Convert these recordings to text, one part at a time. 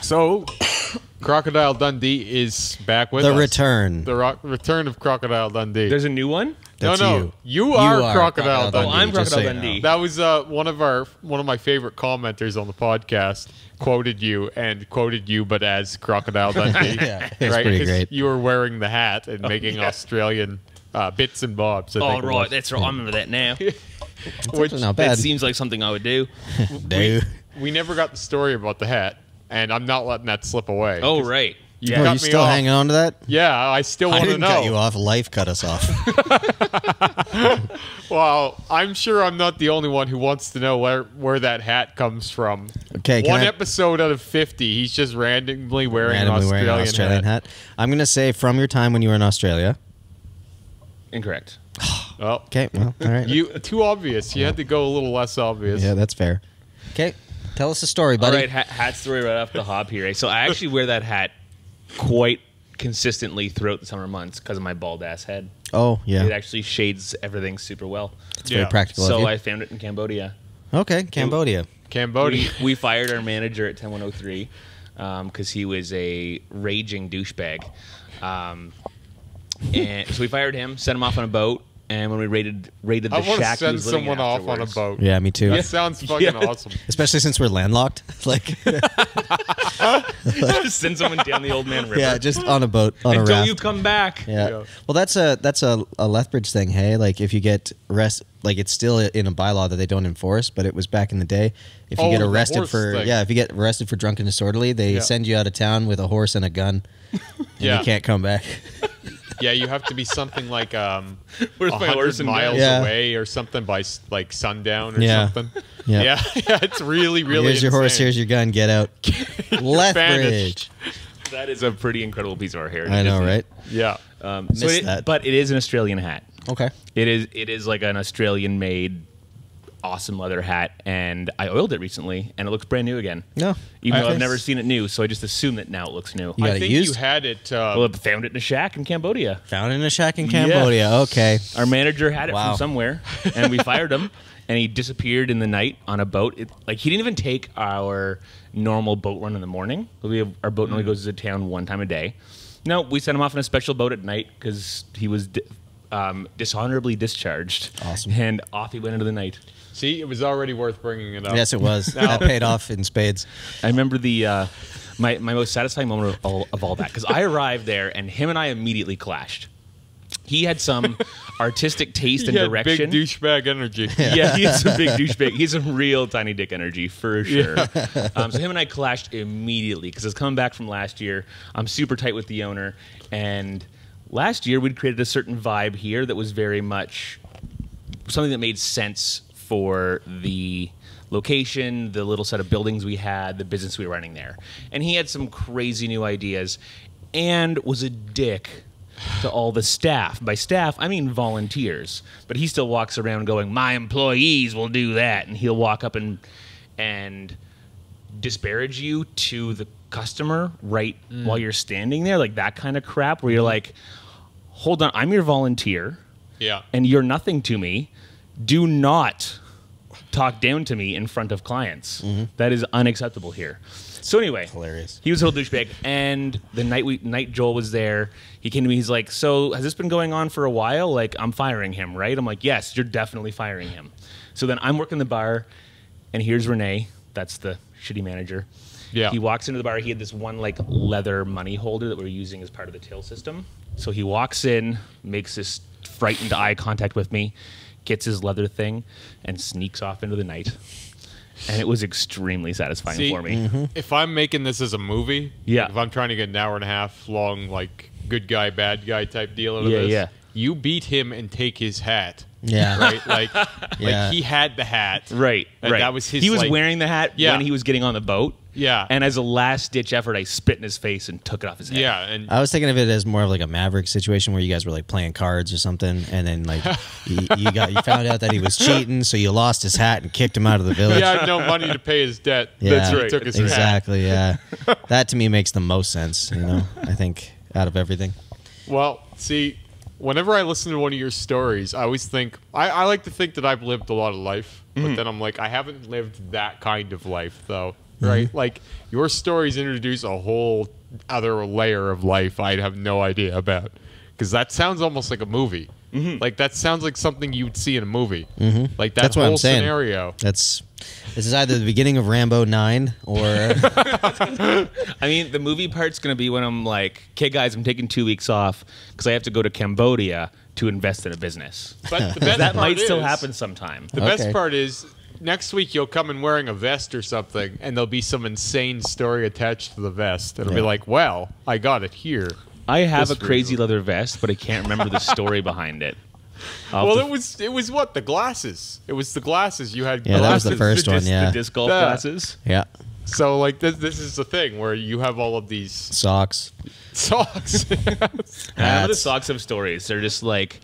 So, Crocodile Dundee is back with us. The return. The return of Crocodile Dundee. There's a new one? That's no. You are Crocodile Dundee. Oh, I'm Crocodile so Dundee. That was one of my favorite commenters on the podcast quoted you but as Crocodile Dundee. Yeah, it's pretty 'Cause great. You were wearing the hat and making Australian bits and bobs. I Oh, think it right. was. That's right. I remember that now. Which not That bad. seems like something I would do. we never got the story about the hat, and I'm not letting that slip away. Oh, right. You Oh, cut you me still off. hanging on to that? Yeah, I still I want to didn't know. cut you off. Life cut us off. Well, I'm sure I'm not the only one who wants to know where that hat comes from. Okay, One episode out of 50, he's just randomly wearing an Australian hat. I'm going to say from your time when you were in Australia. Incorrect. Oh, Okay, well, all right. too obvious. You had to go a little less obvious. Yeah, that's fair. Okay, tell us a story, buddy. All right, hat story right off the hop here. So I actually wear that hat quite consistently throughout the summer months because of my bald ass head. Oh, yeah. It actually shades everything super well. It's very practical of So you. I found it in Cambodia. Okay, Cambodia. Cambodia. We fired our manager at 10103 because he was a raging douchebag. And so we fired him, sent him off on a boat, and when we raided the I want to shack he send was living someone in off on a afterwards. boat. Yeah, me too. That sounds fucking Yeah. awesome. Especially since we're landlocked. Like, Just send someone down the old man river. yeah, just on a boat, on a Until raft. you come back. Yeah. Yeah. Well, that's a Lethbridge thing, hey? Like, if you get like it's still in a bylaw that they don't enforce, but it was back in the day. If you Oh, get the arrested horse for thing. if you get arrested for drunk and disorderly, they Yeah. send you out of town with a horse and a gun. And Yeah. you can't come back. Yeah, you have to be something like Where's my 100 horse and miles gun? Yeah. away or something by like sundown or Yeah. something. Yeah. Yeah, it's really Here's your horse, insane. here's your gun, get out. Lethbridge. That is a pretty incredible piece of our heritage. I know, isn't it? right? Yeah. Missed that. But it is an Australian hat. Okay. It is like an Australian made awesome leather hat, and I oiled it recently and it looks brand new again. No. Even though Okay. I've never seen it new, so I just assume that now it looks new. You got I it think used? you had it. Well, I found it in a shack in Cambodia. Found in a shack in Cambodia. Okay. Our manager had it Wow. from somewhere, and we fired him, and he disappeared in the night on a boat. Like, he didn't even take our normal boat run in the morning. Our boat normally goes to town one time a day. No, we sent him off on a special boat at night because he was dishonorably discharged. Awesome. And off he went into the night. See, it was already worth bringing it up. Yes, it was. That paid off in spades. I remember the my most satisfying moment of all that, because I arrived there and him and I immediately clashed. He had some artistic taste and He had direction. big douchebag energy. Yeah, he has some big douchebag. He's some real tiny dick energy for sure. So him and I clashed immediately because I was coming back from last year. I'm super tight with the owner, and last year we'd created a certain vibe here that was very much something that made sense for the location, the little set of buildings we had, the business we were running there. And he had some crazy new ideas and was a dick to all the staff. By staff, I mean volunteers. But he still walks around going, my employees will do that. And he'll walk up and disparage you to the customer right while you're standing there. Like that kind of crap where you're like, hold on, I'm your volunteer. Yeah. And you're nothing to me. Do not talk down to me in front of clients. That is unacceptable here. So anyway, Hilarious. he was a whole douchebag. And the night Joel was there, he came to me. He's like, "So has this been going on for a while? Like, I'm firing him, right?" I'm like, "Yes, you're definitely firing him." So then I'm working the bar, and here's Renee. That's the shitty manager. Yeah. He walks into the bar. He had this one like leather money holder that we're using as part of the till system. So he walks in, makes this frightened eye contact with me, gets his leather thing, and sneaks off into the night. And it was extremely satisfying See, for me. if I'm making this as a movie, Yeah. if I'm trying to get an hour and a half long, like good guy, bad guy type deal out of Yeah, this, yeah. you beat him and take his hat. Yeah. Right? Like, Yeah. like he had the hat. Right, And right. that was his, He was like- wearing the hat Yeah. when he was getting on the boat. Yeah. And as a last-ditch effort, I spit in his face and took it off his head. Yeah, and I was thinking of it as more of like a Maverick situation where you guys were like playing cards or something, and then like you found out that he was cheating, so you lost his hat and kicked him out of the he village. had no money to pay his debt. Yeah. That's right. He took his hat. Exactly. Yeah, that to me makes the most sense. You know, I think out of everything. Well, see, whenever I listen to one of your stories, I always think I like to think that I've lived a lot of life, but then I'm like, I haven't lived that kind of life though. right? Like your stories introduce a whole other layer of life I'd have no idea about, because that sounds almost like a movie. Like that sounds like something you would see in a movie. Like that That's what whole I'm saying. scenario. This is either the beginning of Rambo 9 or I mean, the movie part's going to be when I'm like, okay, guys, I'm taking 2 weeks off because I have to go to Cambodia to invest in a business. But the best That part might still is- happen sometime. The Okay. best part is next week you'll come in wearing a vest or something, and there'll be some insane story attached to the vest. It'll be Yeah. like, well, I got it here. I have a This crazy reason. leather vest, but I can't remember the story behind it. Well, it was what? The glasses. It was the glasses. You had Yeah, that was glasses. the first one, yeah. The disc golf Yeah. glasses. yeah, So like this is the thing where you have all of these socks. socks. And I know the Hats. socks have stories. They're just like,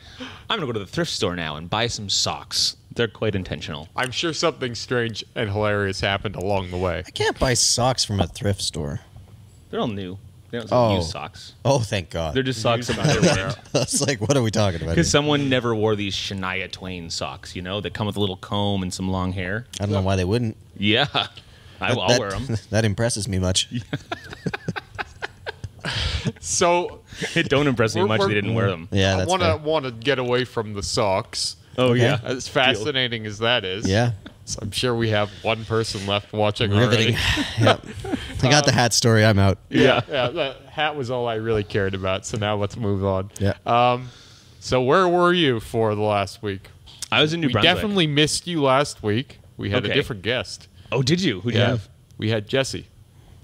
I'm going to go to the thrift store now and buy some socks. They're quite intentional. I'm sure something strange and hilarious happened along the way. I can't buy socks from a thrift store. They're all new. They don't sell Oh. used socks. Oh, thank God. They're just socks Used about their underwear. weight. I was like, what are we talking about? Because here? someone never wore these Shania Twain socks, you know, that come with a little comb and some long hair. I don't know why they wouldn't. Yeah. I'll That- wear them. That impresses me much. So It don't impress me We're- much we're- they didn't wear them. Yeah, I that's want to get away from the socks. Oh, Okay. yeah. As fascinating as that is. Yeah, So I'm sure we have one person left watching riveting. already. Yep. I got the hat story. I'm out. Yeah. Yeah, that hat was all I really cared about. So now let's move on. Yeah. So where were you for the last week? I was in New We Brunswick. definitely missed you last week. We had a Okay. different guest. Oh, did you? Who'd you have? We had Jesse.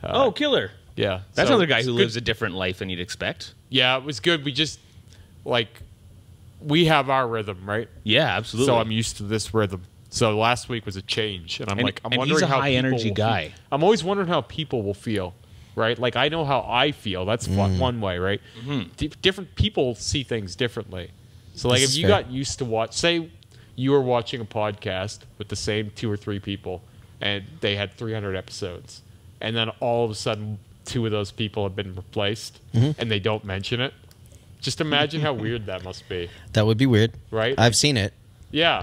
Oh, killer. Yeah. That's so another guy it's who good. lives a different life than you'd expect. Yeah, it was good. We just, like, we have our rhythm, right? Yeah, absolutely. So I'm used to this rhythm. So last week was a change, and I'm And- I'm and wondering he's a how high people energy will guy. feel. I'm always wondering how people will feel, right? Like I know how I feel. That's one way, right? Different people see things differently. So like This if is you fair. got used to say you were watching a podcast with the same 2 or 3 people, and they had 300 episodes, and then all of a sudden 2 of those people have been replaced, and they don't mention it. Just imagine how weird that must be. That would be weird. Right? I've seen it. Yeah.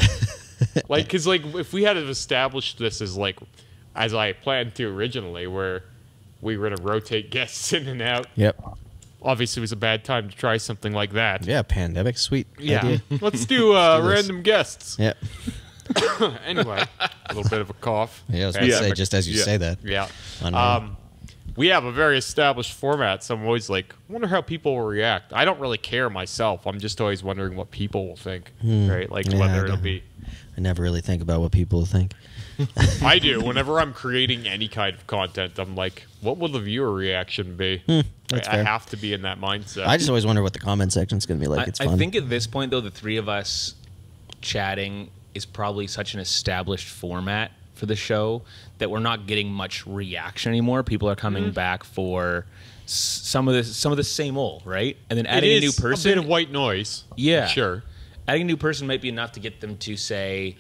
Like, because, like, if we had established this as, like, as I planned to originally, where we were going to rotate guests in and out, Yep. obviously it was a bad time to try something like that. Yeah, pandemic. Sweet. idea. Let's do random guests. Yeah. Anyway, a little bit of a cough. Yeah, I was about to say, just as you say that. Yeah. Unreal. We have a very established format, so I'm always like, I wonder how people will react. I don't really care myself. I'm just always wondering what people will think, right? Like, Yeah, whether I it'll don't- be... I never really think about what people think. I do. Whenever I'm creating any kind of content, I'm like, what will the viewer reaction be? that's I fair. have to be in that mindset. I just always wonder what the comment section's going to be like. It's fun. I think at this point, though, the three of us chatting is probably such an established format for the show that we're not getting much reaction anymore. People are coming back for some of the same old, right? And then adding a new person, a bit of white noise. Yeah. Sure. adding a new person might be enough to get them to say,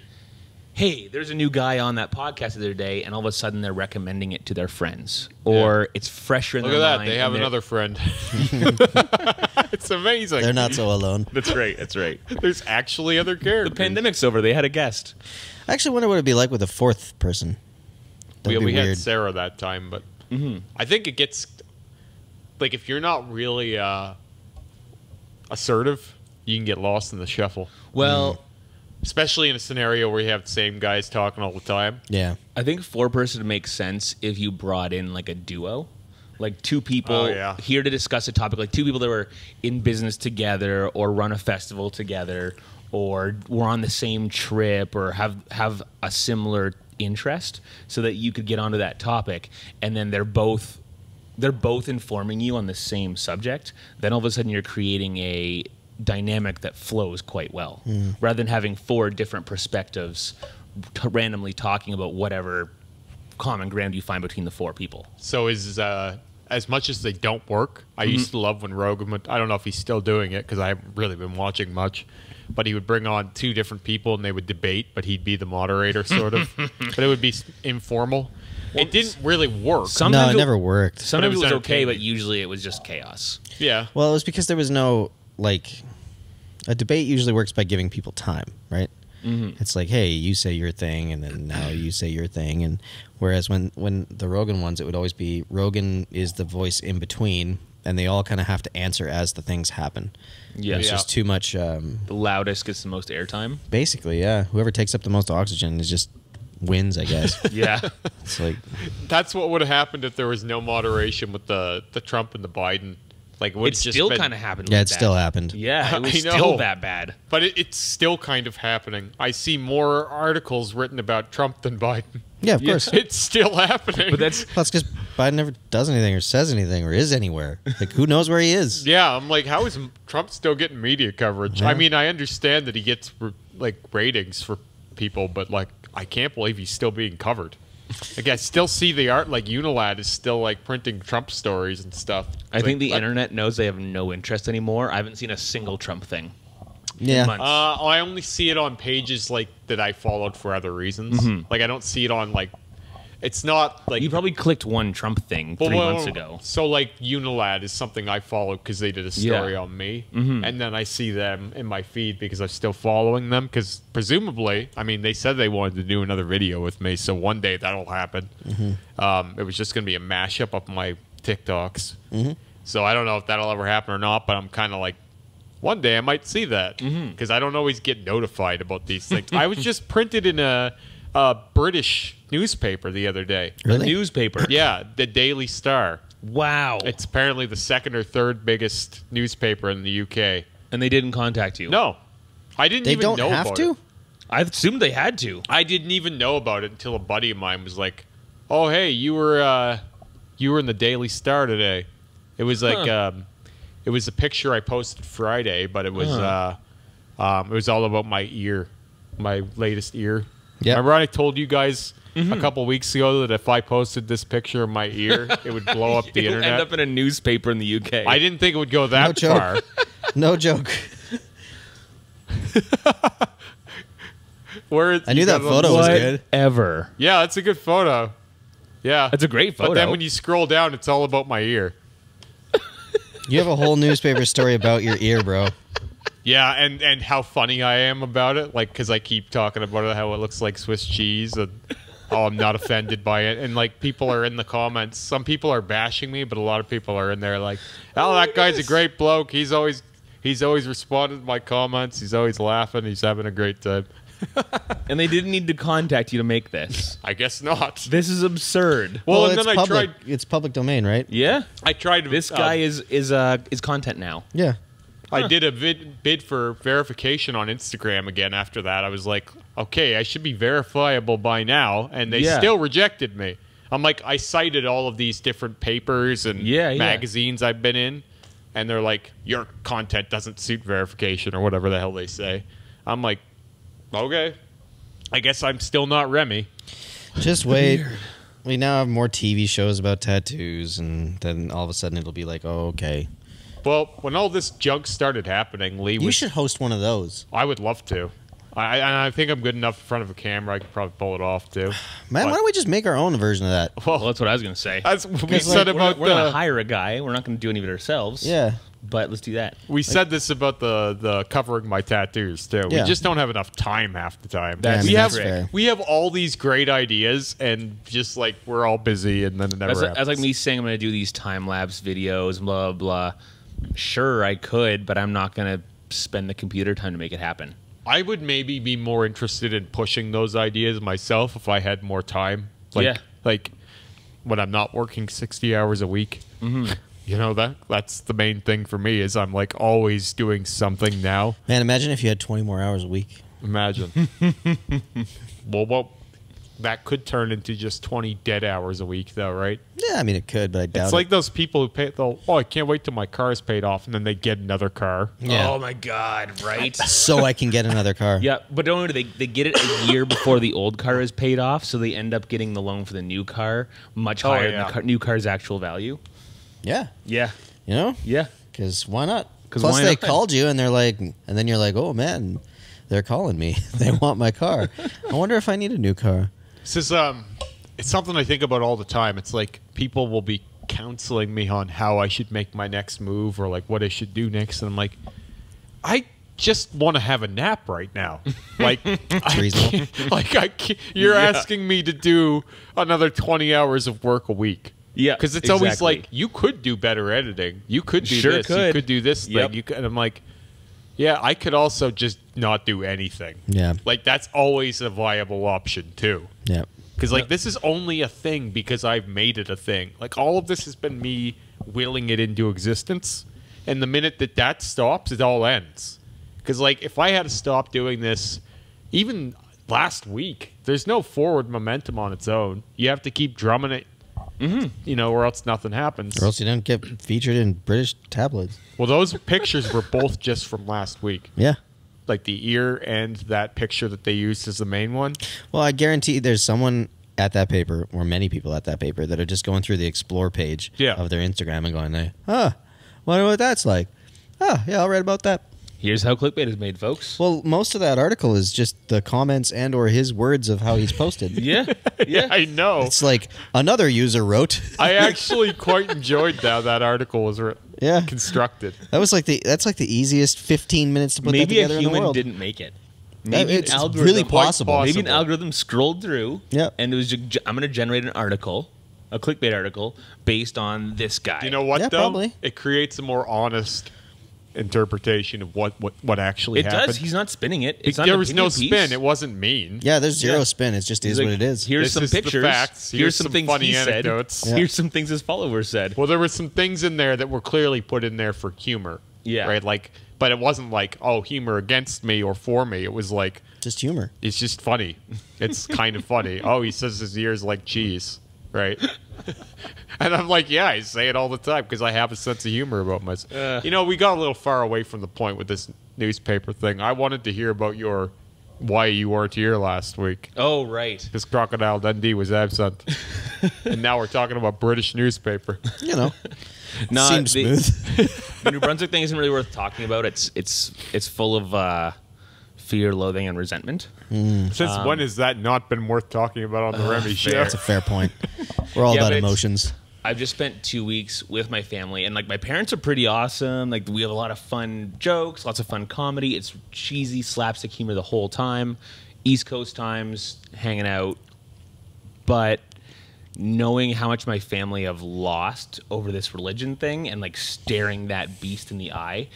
hey, there's a new guy on that podcast the other day, and all of a sudden they're recommending it to their friends. Or it's fresher in Look their at that. mind. They have and they're- another friend. It's amazing. They're not so alone. That's right. That's right. There's actually other characters. The pandemic's over. They had a guest. I actually wonder what it'd be like with a fourth person. That'd be we had weird. Sarah that time, but I think it gets like if you're not really assertive, you can get lost in the shuffle. Well, Especially in a scenario where you have the same guys talking all the time. Yeah. I think 4-person makes sense if you brought in like a duo. Like 2 people Oh, yeah. here to discuss a topic, like 2 people that were in business together or run a festival together or were on the same trip or have a similar interest so that you could get onto that topic, and then they're both informing you on the same subject. Then all of a sudden you're creating a dynamic that flows quite well rather than having 4 different perspectives randomly talking about whatever common ground you find between the 4 people. So is as much as they don't work, I used to love when Rogan would, I don't know if he's still doing it because I haven't really been watching much, but he would bring on 2 different people and they would debate, but he'd be the moderator sort of. But it would be informal. It didn't really work. No, it never worked. Sometimes was it was okay, but entertaining. usually it was just chaos. Yeah. Well, it was because there was no, like, a debate usually works by giving people time, right? It's like, hey, you say your thing, and then now you say your thing. And whereas when the Rogan ones, it would always be Rogan is the voice in between, and they all kind of have to answer as the things happen. Yeah. It's just too much. The loudest gets the most airtime. Basically, yeah. Whoever takes up the most oxygen is just wins, I guess. Yeah. It's like That's what would have happened if there was no moderation with the Trump and the Biden. Like, It still kind of happened. yeah, like it that. still happened. Yeah, it was I know. still that bad. But it's still kind of happening. I see more articles written about Trump than Biden. Yeah, of course. It's still happening. But that's That's because Biden never does anything or says anything or is anywhere. Like, who knows where he is? yeah. I'm like, how is Trump still getting media coverage? Yeah. I mean, I understand that he gets like ratings for people, but like, I can't believe he's still being covered. Like, I still see the art. Like, Unilad is still like printing Trump stories and stuff. I think the internet knows they have no interest anymore. I haven't seen a single Trump thing. in Yeah. months. I only see it on pages like that I followed for other reasons. Like, I don't see it on like. It's not like You probably clicked one Trump thing 3 months ago. So, like, Unilad is something I followed because they did a story Yeah. on me. And then I see them in my feed because I'm still following them. Because presumably, I mean, they said they wanted to do another video with me. So one day that'll happen. It was just going to be a mashup of my TikToks. So I don't know if that'll ever happen or not. But I'm kind of like, one day I might see that. Because I don't always get notified about these things. I was just printed in a British newspaper the other day. A Really? newspaper. Yeah, the Daily Star. Wow. It's apparently the second or third biggest newspaper in the UK. And they didn't contact you. No, I didn't They even don't know have about to? it. I assumed they had to. I didn't even know about it until a buddy of mine was like, "Oh, hey, you were in the Daily Star today." It was like it was a picture I posted Friday, but it was all about my ear, my latest ear. Yep. Remember I told you guys a couple weeks ago that if I posted this picture of my ear, it would blow up the It'll internet. end up in a newspaper in the UK. I didn't think it would go that joke. far. No joke. Where I knew that photo was good. Ever. Yeah, that's a good photo. Yeah, That's a great photo. But then when you scroll down, it's all about my ear. You have a whole newspaper story about your ear, bro. Yeah, and how funny I am about it, like because I keep talking about it, how it looks like Swiss cheese, and how I'm not offended by it, and like people are in the comments. Some people are bashing me, but a lot of people are in there like, "Oh, that guy's a great bloke. He's always responded to my comments. He's always laughing. He's having a great time." And they didn't need to contact you to make this. I guess not. This is absurd. Well, and it's then public. I tried. It's public domain, right? Yeah. I tried. This guy is content now. Yeah. I did a bid for verification on Instagram again after that. I was like, okay, I should be verifiable by now. And they Yeah. still rejected me. I'm like, I cited all of these different papers and Yeah. magazines I've been in. And they're like, your content doesn't suit verification or whatever the hell they say. I'm like, okay, I guess I'm still not Remy. Just wait. We now have more TV shows about tattoos, and then all of a sudden it'll be like, oh, okay. Well, when all this junk started happening, Lee You was... should host one of those. I would love to. I think I'm good enough in front of a camera. I could probably pull it off, too. Man, But- why don't we just make our own version of that? Well, that's what I was going to say. That's what we Because, said like, about We're going to the... hire a guy. We're not going to do any of it ourselves. Yeah. But let's do that. We said this about the covering my tattoos too. Yeah. We just don't have enough time half the time. That's- we have that's fair. we have all these great ideas and just like we're all busy and then it never happens. That's like me saying I'm going to do these time lapse videos, blah blah. Sure, I could, but I'm not going to spend the computer time to make it happen. I would maybe be more interested in pushing those ideas myself if I had more time. Like, Yeah. like when I'm not working 60 hours a week. You know, that's the main thing for me is I'm like always doing something now. Man, imagine if you had 20 more hours a week. Imagine. well, that could turn into just 20 dead hours a week, though, right? Yeah, I mean, it could, but I doubt It's like those people who pay. I can't wait till my car's paid off, and then they get another car. Yeah. Oh my god, right? So I can get another car. Yeah, but don't worry, they get it a year before the old car is paid off, so they end up getting the loan for the new car much higher yeah. than the new car's actual value. Yeah. Yeah, You know? yeah. Because why not? 'Cause Plus, why they not? called you, and they're like, and then you're like, oh, man, they're calling me. They want my car. I wonder if I need a new car. This is it's something I think about all the time. It's like people will be counseling me on how I should make my next move or like what I should do next, and I'm like, I just want to have a nap right now. Like, reasonable. You're asking me to do another 20 hours of work a week. Yeah, because it's always like, you could do better editing. You could do this. You could do this thing. Yep. You could, and I'm like, yeah, I could also just not do anything. Yeah. Like, that's always a viable option, too. Yeah. Because, like, this is only a thing because I've made it a thing. Like, all of this has been me willing it into existence. And the minute that stops, it all ends. Because, like, if I had to stop doing this, even last week, there's no forward momentum on its own. You have to keep drumming it, you know, or else nothing happens. Or else you don't get featured in British tabloids. Well, those pictures were both just from last week. Yeah. Like the ear and that picture that they used as the main one. Well, I guarantee there's someone at that paper, or many people at that paper, that are just going through the explore page of their Instagram and going, wonder what that's like. Yeah, I'll write about that. Here's how clickbait is made, folks. Well, most of that article is just the comments and or his words of how he's posted. Yeah. I know. It's like another user wrote. I actually quite enjoyed how that article was constructed. That's like the easiest 15 minutes to put that Maybe together a in the human world. didn't make it. Maybe It's an algorithm, really possible. Maybe an algorithm scrolled through, Yep. and it was I'm going to generate an article, a clickbait article, based on this guy. You know what, Yeah, though? probably. It creates a more honest interpretation of what actually It happened. does. He's not spinning it. It's not There an was no opinion spin. piece. It wasn't mean. Yeah, there's zero spin. It just is Like, what it is. Here's This some is the pictures. facts. Here's some things funny he anecdotes. said. Yeah. Here's some things his followers said. Well, there were some things in there that were clearly put in there for humor. Yeah. Right? Like, but it wasn't like, oh, humor against me or for me. It was like, Just humor. it's just funny. It's kind of funny. Oh, he says his ears like cheese. Right? And I'm like, yeah, I say it all the time because I have a sense of humor about myself. You know, we got a little far away from the point with this newspaper thing. I wanted to hear about why you weren't here last week. Oh, right. Because Crocodile Dundee was absent. And now we're talking about British newspaper. You know. No, Seems smooth. The New Brunswick thing isn't really worth talking about. It's full of fear, loathing, and resentment. Since when has that not been worth talking about on the Remy Show? That's a fair point. We're all Yeah, about but it's- emotions. I've just spent 2 weeks with my family, and like my parents are pretty awesome. Like we have a lot of fun jokes, lots of fun comedy. It's cheesy slapstick humor the whole time. East Coast times, hanging out. But knowing how much my family have lost over this religion thing and like staring that beast in the eye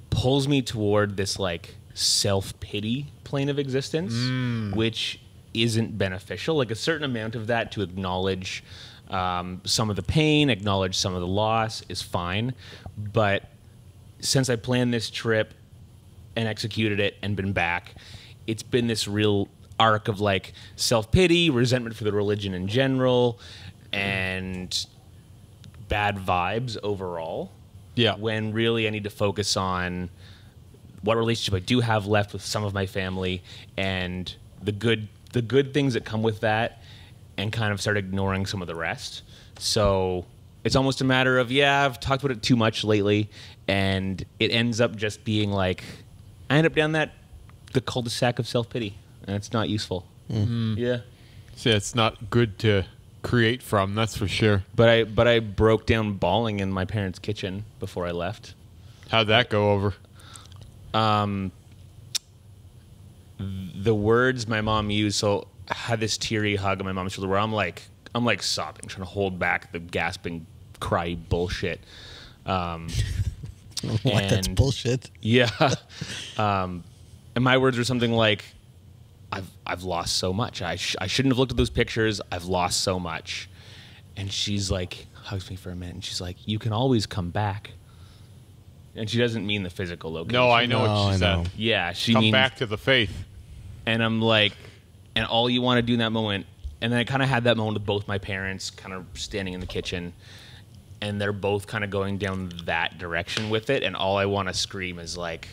pulls me toward this like self-pity plane of existence, which isn't beneficial. Like a certain amount of that to acknowledge some of the pain, acknowledge some of the loss is fine. But since I planned this trip and executed it and been back, it's been this real arc of like self-pity, resentment for the religion in general, and bad vibes overall. Yeah. When really I need to focus on what relationship I do have left with some of my family and the good things that come with that, and kind of start ignoring some of the rest. So it's almost a matter of, I've talked about it too much lately, and it ends up just being like, I end up down the cul-de-sac of self-pity, and it's not useful. Yeah. See, it's not good to create from, that's for sure. But I broke down bawling in my parents' kitchen before I left. How'd that go over? The words my mom used, so I had this teary hug on my mom's shoulder where I'm like sobbing, trying to hold back the gasping cry bullshit. That's bullshit. Yeah. And my words were something like, I've lost so much. I shouldn't have looked at those pictures. I've lost so much. And she's like, hugs me for a minute, and she's like, you can always come back. And she doesn't mean the physical location. No, I know what I she know. said. Yeah, she Come means back to the faith. And I'm like, and all you want to do in that moment, and then I kind of had that moment with both my parents kind of standing in the kitchen, and they're both kind of going down that direction with it, and all I want to scream is like,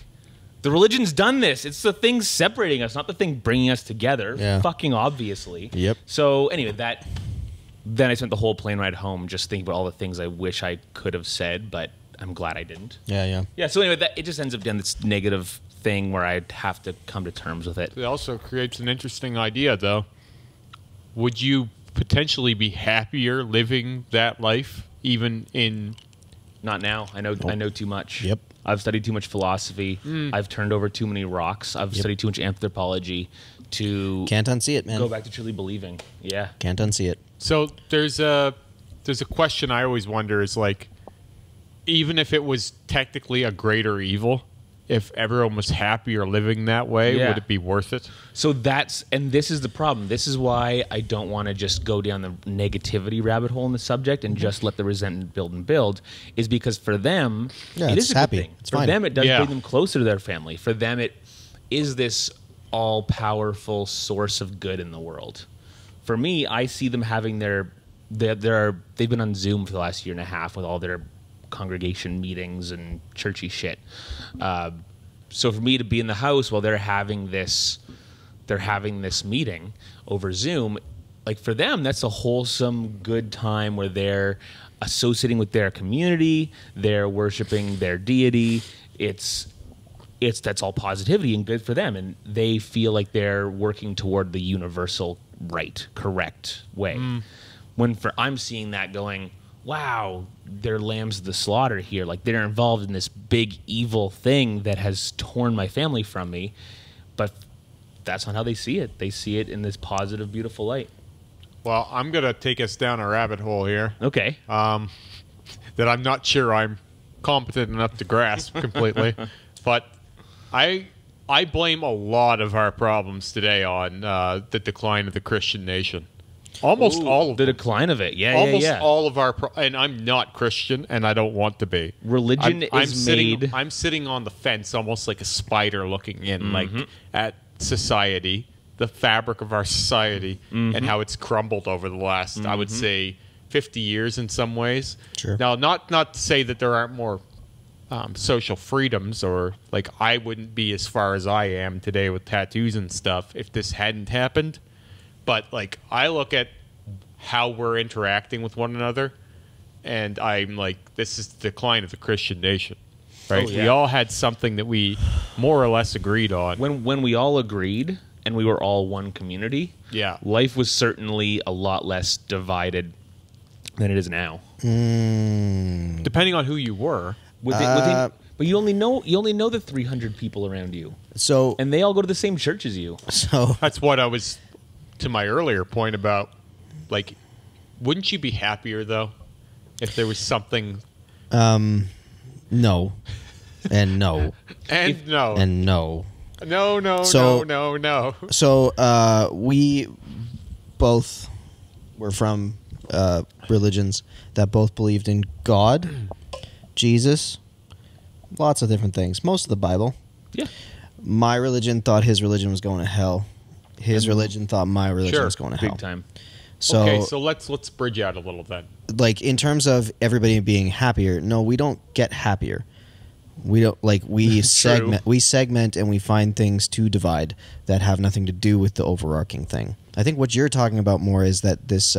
the religion's done this. It's the thing separating us, not the thing bringing us together. Yeah. Fucking obviously. Yep. So anyway, then I spent the whole plane ride home just thinking about all the things I wish I could have said, but I'm glad I didn't. Yeah. Yeah, so anyway, it just ends up doing this negative thing where I'd have to come to terms with it. It also creates an interesting idea, though. Would you potentially be happier living that life, even in... Not now. I know too much. Yep. I've studied too much philosophy. I've turned over too many rocks. I've studied too much anthropology to Can't unsee it, man. go back to truly believing. Yeah. Can't unsee it. So there's a question I always wonder is like, even if it was technically a greater evil, if everyone was happier living that way, Yeah. would it be worth it? So this is the problem. This is why I don't want to just go down the negativity rabbit hole in the subject and just let the resentment build and build, is because for them, Yeah, it it's is a happy. good thing. It's For fine. them, it does Yeah. bring them closer to their family. For them, it is this all-powerful source of good in the world. For me, I see them having they've been on Zoom for the last year and a half with all their congregation meetings and churchy shit. So for me to be in the house while they're having this meeting over Zoom, like for them, that's a wholesome, good time where they're associating with their community, they're worshiping their deity. That's all positivity and good for them, and they feel like they're working toward the universal right, correct way. I'm seeing that going, wow, they're lambs of the slaughter here. Like they're involved in this big evil thing that has torn my family from me. But that's not how they see it. They see it in this positive, beautiful light. Well, I'm going to take us down a rabbit hole here Okay. that I'm not sure I'm competent enough to grasp completely. But I blame a lot of our problems today on the decline of the Christian nation. Almost Ooh, all of the them. decline of it. Yeah, Almost yeah. all of our and I'm not Christian, and I don't want to be. Religion is made. I'm sitting on the fence, almost like a spider looking in, like at society, the fabric of our society, and how it's crumbled over the last, I would say, 50 years in some ways. Sure. Now, not to say that there aren't more social freedoms, or like I wouldn't be as far as I am today with tattoos and stuff if this hadn't happened. But like I look at how we're interacting with one another, and I'm like, this is the decline of the Christian nation. Right? Oh, yeah. We all had something that we more or less agreed on. When we all agreed and we were all one community, Yeah. life was certainly a lot less divided than it is now. Depending on who you were. But you only know the 300 people around you, So and they all go to the same church as you. That's what I was, to my earlier point about, like, wouldn't you be happier, though, if there was something... no, and no, And no. and no. No. So we both were from religions that both believed in God, Jesus, lots of different things, most of the Bible. Yeah. My religion thought his religion was going to hell. His religion thought my religion Sure. was going to hell. Big time. So, Okay, so let's bridge out a little then. like in terms of everybody being happier, no, we don't get happier. We don't we segment and we find things to divide that have nothing to do with the overarching thing. I think what you're talking about more is that this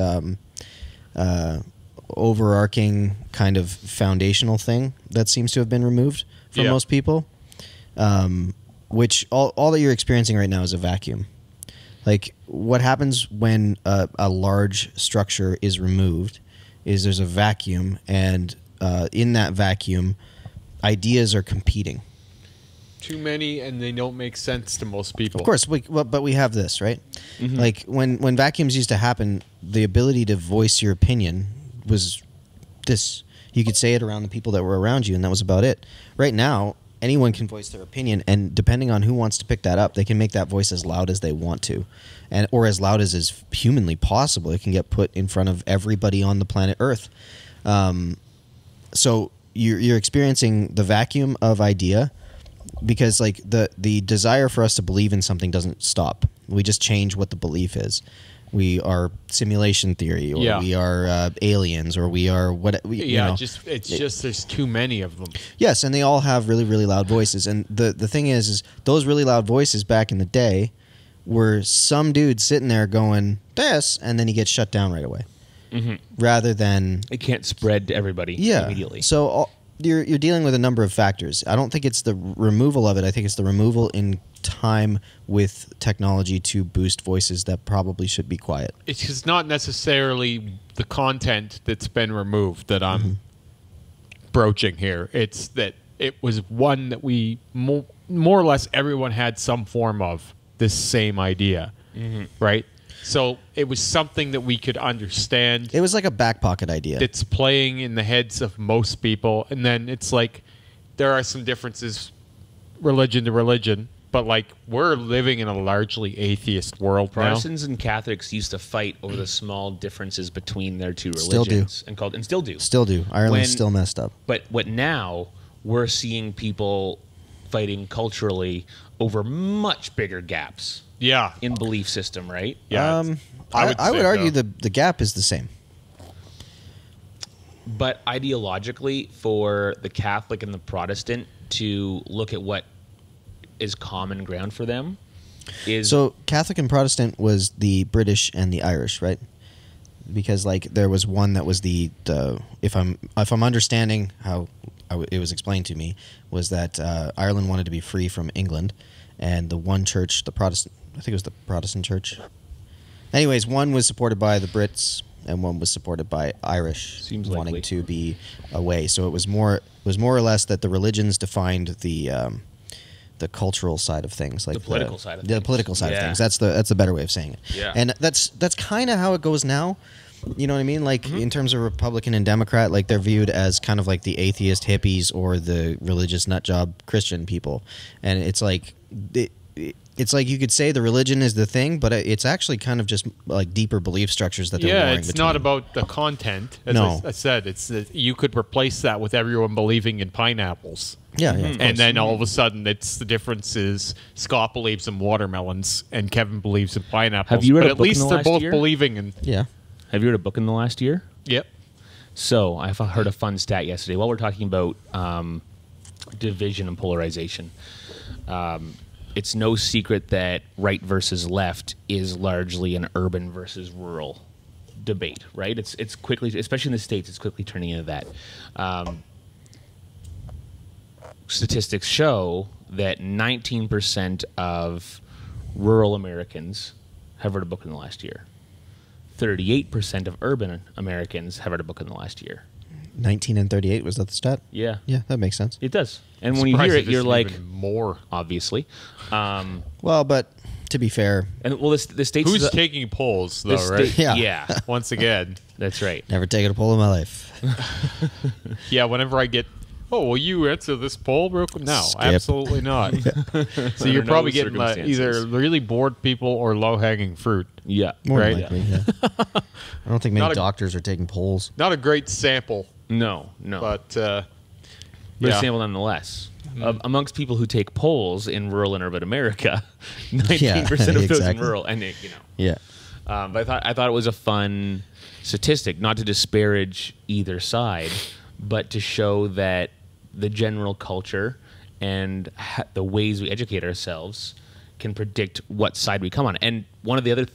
overarching kind of foundational thing that seems to have been removed from Yeah. most people, which all that you're experiencing right now is a vacuum. Like what happens when a large structure is removed is there's a vacuum, and in that vacuum, ideas are competing. Too many, and they don't make sense to most people. Of course, but we have this, right? Like when vacuums used to happen, the ability to voice your opinion was this. You could say it around the people that were around you, and that was about it. Right now, anyone can voice their opinion, and depending on who wants to pick that up, they can make that voice as loud as they want to, or as loud as is humanly possible. It can get put in front of everybody on the planet Earth. So you're experiencing the vacuum of idea, because like the desire for us to believe in something doesn't stop. We just change what the belief is. We are simulation theory, or Yeah. we are aliens, or we are what? You know. it's just there's too many of them. Yes, and they all have really, really loud voices. And the thing is those really loud voices back in the day were some dude sitting there going this, and then he gets shut down right away, rather than It can't spread to everybody immediately. So you're dealing with a number of factors. I don't think it's the removal of it. I think it's the removal in time with technology to boost voices that probably should be quiet. It's just not necessarily the content that's been removed that I'm broaching here. It's that it was one that we more or less everyone had some form of this same idea, right? So it was something that we could understand. It was like a back pocket idea. It's playing in the heads of most people, and then it's like there are some differences religion to religion, but like we're living in a largely atheist world Protestants and Catholics used to fight over the small differences between their two Still religions, do. and still do. Still do. Ireland's still messed up. But what now we're seeing people fighting culturally over much bigger gaps Yeah. in belief system, right? Yeah. I would say argue so. the gap is the same. But ideologically, for the Catholic and the Protestant to look at what is common ground for them is So Catholic and Protestant was the British and the Irish, right? Because like there was one that was the if I'm understanding how it was explained to me was that Ireland wanted to be free from England, and the one church, the Protestant, I think it was the Protestant church. Anyways, one was supported by the Brits and one was supported by Irish, Seems wanting likely. to be away. So it was more or less that the religions defined the cultural side of things, like The political side of the things. political side of Yeah. things. That's the better way of saying it. Yeah. And that's kind of how it goes now. You know what I mean? Like Mm-hmm. in terms of Republican and Democrat, like they're viewed as kind of like the atheist hippies or the religious nutjob Christian people, and it's like it's like you could say the religion is the thing, but it's actually kind of just like deeper belief structures that they're Yeah, warring it's between. not about the content. As No. I said, it's you could replace that with everyone believing in pineapples. Yeah, yeah. of And course. then all of a sudden, it's the difference is Scott believes in watermelons and Kevin believes in pineapples. Have you read but a at book in least the they're last both year? believing in. Yeah. Have you read a book in the last year? Yep. So I heard a fun stat yesterday while we're talking about division and polarization. It's no secret that right versus left is largely an urban versus rural debate, right? It's quickly, especially in the States, it's quickly turning into that. Statistics show that 19% of rural Americans have read a book in the last year. 38% of urban Americans have read a book in the last year. 19 and 38, was that the stat? Yeah. Yeah, that makes sense. It does. And when you Surprised hear it it, you're isn't like, even more. obviously. Well, but to be fair, And well, the states. Who's is a- taking polls, the though, right? sta- Yeah. Yeah, Once again. that's right. never taken a poll in my life. Yeah, whenever I get, oh, will you answer this poll real quick? No, Skip. absolutely not. So you're Under probably no getting either circumstances. really bored people or low-hanging fruit. Yeah. More than Right. likely, yeah. I don't think many Not a- doctors are taking polls. Not a great sample, No. but But yeah. a sample nonetheless. Amongst people who take polls in rural and urban America, 19% of those in exactly. rural, and you know. Yeah. But I thought it was a fun statistic, not to disparage either side, but to show that the general culture and the ways we educate ourselves can predict what side we come on. And one of the other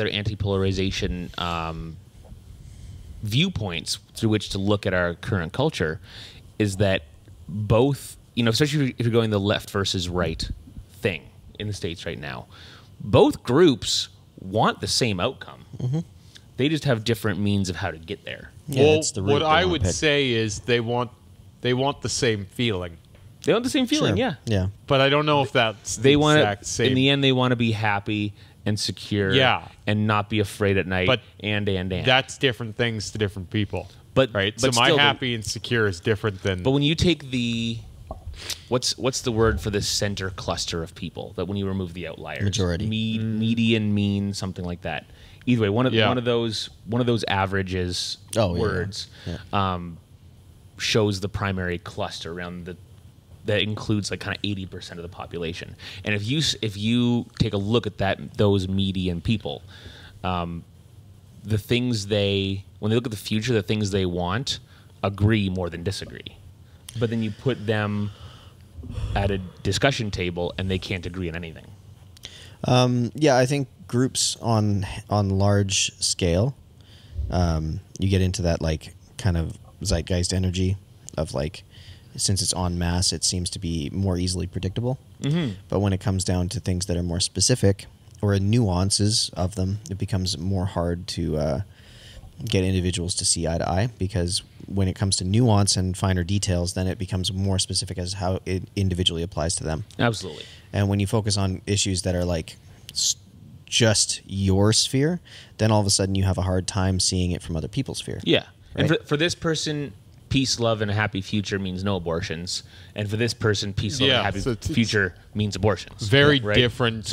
anti-polarization viewpoints through which to look at our current culture is that both, you know, especially if you're going the left versus right thing in the States right now, both groups want the same outcome. They just have different means of how to get there. Yeah, well, it's the route what they I wanna would pick. say is they want the same feeling, They want the same feeling, Sure. yeah. Yeah. but I don't know if that's They the want exact to, same. in the end, they want to be happy and secure, Yeah. and not be afraid at night. But and That's different things to different people. But- right, but so my still, happy and secure is different than. But when you take the what's the word for the center cluster of people, that when you remove the outliers, Majority. median, mean, something like that. Either way, one of those averages Oh, yeah. words shows the primary cluster around that includes like kind of 80% of the population. And if you take a look at those median people, the things when they look at the future, the things they want agree more than disagree. But then you put them at a discussion table and they can't agree on anything. Yeah, I think groups on large scale, you get into that like kind of zeitgeist energy of like, since it's en masse, it seems to be more easily predictable. Mm-hmm. But when it comes down to things that are more specific or nuances of them, it becomes more hard to get individuals to see eye to eye, because when it comes to nuance and finer details, then it becomes more specific as how it individually applies to them. Absolutely. And when you focus on issues that are like just your sphere, then all of a sudden you have a hard time seeing it from other people's sphere. Yeah. Right? And for this person, peace, love, and a happy future means no abortions. And for this person, peace, love, and a happy future means abortions. Very right? different.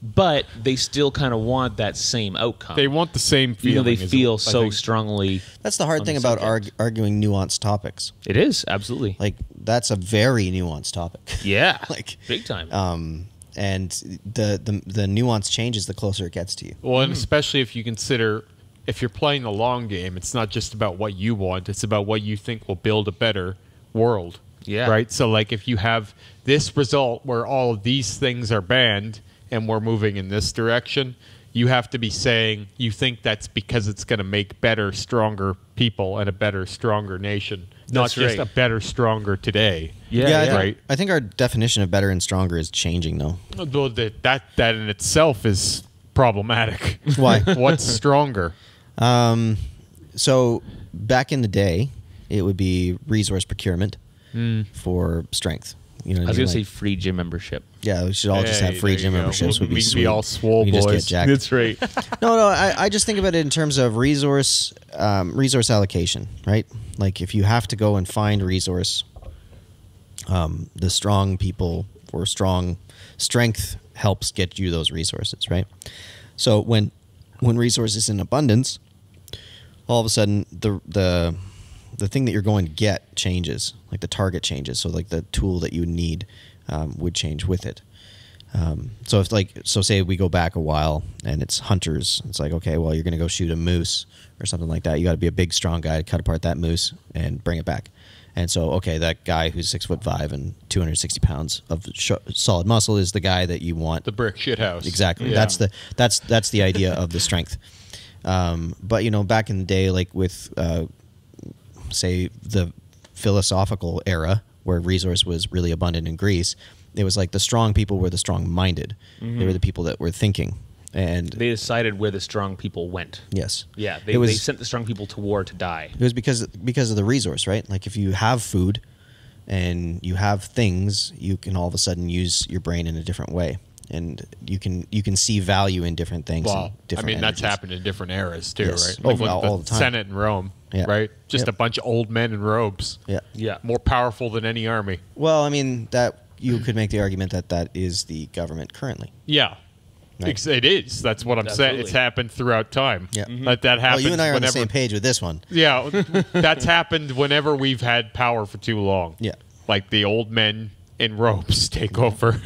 But they still kind of want that same outcome. They want the same feeling. They feel so strongly. That's the hard thing about arguing nuanced topics. It is, absolutely. Like, that's a very nuanced topic. Yeah. Like, big time. And the nuance changes the closer it gets to you. Well, and especially if you consider, if you're playing the long game, it's not just about what you want, it's about what you think will build a better world. Yeah. Right? So, like, if you have this result where all of these things are banned and we're moving in this direction, you have to be saying you think that's because it's going to make better, stronger people and a better, stronger nation. Not just a better, stronger today. Right. I think our definition of better and stronger is changing, though. Well, that in itself is problematic. Why? What's stronger? So back in the day, it would be resource procurement for strength. You know, I was going to say free gym membership. Yeah, we should all just have free gym memberships. Would be sweet. Be all swole we boys. Just get jacked. That's right. No. I just think about it in terms of resource allocation, right? Like, if you have to go and find resource, the strong people or strength helps get you those resources, right? So when resource is in abundance, all of a sudden the thing that you're going to get changes, like the target changes. So like the tool that you would need would change with it. So say we go back a while and it's hunters. It's like, okay, well, you're going to go shoot a moose or something like that. You got to be a big, strong guy to cut apart that moose and bring it back. And so, okay, that guy who's 6'5" and 260 pounds of solid muscle is the guy that you want. The brick shit house. Exactly. Yeah. That's the idea of the strength. But you know, back in the day, like with say the philosophical era where resource was really abundant in Greece, it was like the strong people were the strong-minded. They were the people that were thinking, and they decided where the strong people went. Yes. Yeah, they sent the strong people to war to die. It was because of the resource, right? Like, if you have food and you have things, you can all of a sudden use your brain in a different way, and you can see value in different things. Well, different that's energies. happened in different eras too, Yes. right? Like all the time. Senate in Rome, right? Just a bunch of old men in robes. Yeah. More powerful than any army. Well, I mean, that you could make the argument that is the government currently. Yeah. Right. It is. That's what I'm saying. It's happened throughout time. Yeah. That happens. Well, you and I are on the whenever, same page with this one. Yeah, that's happened whenever we've had power for too long. Yeah. Like the old men in robes take over.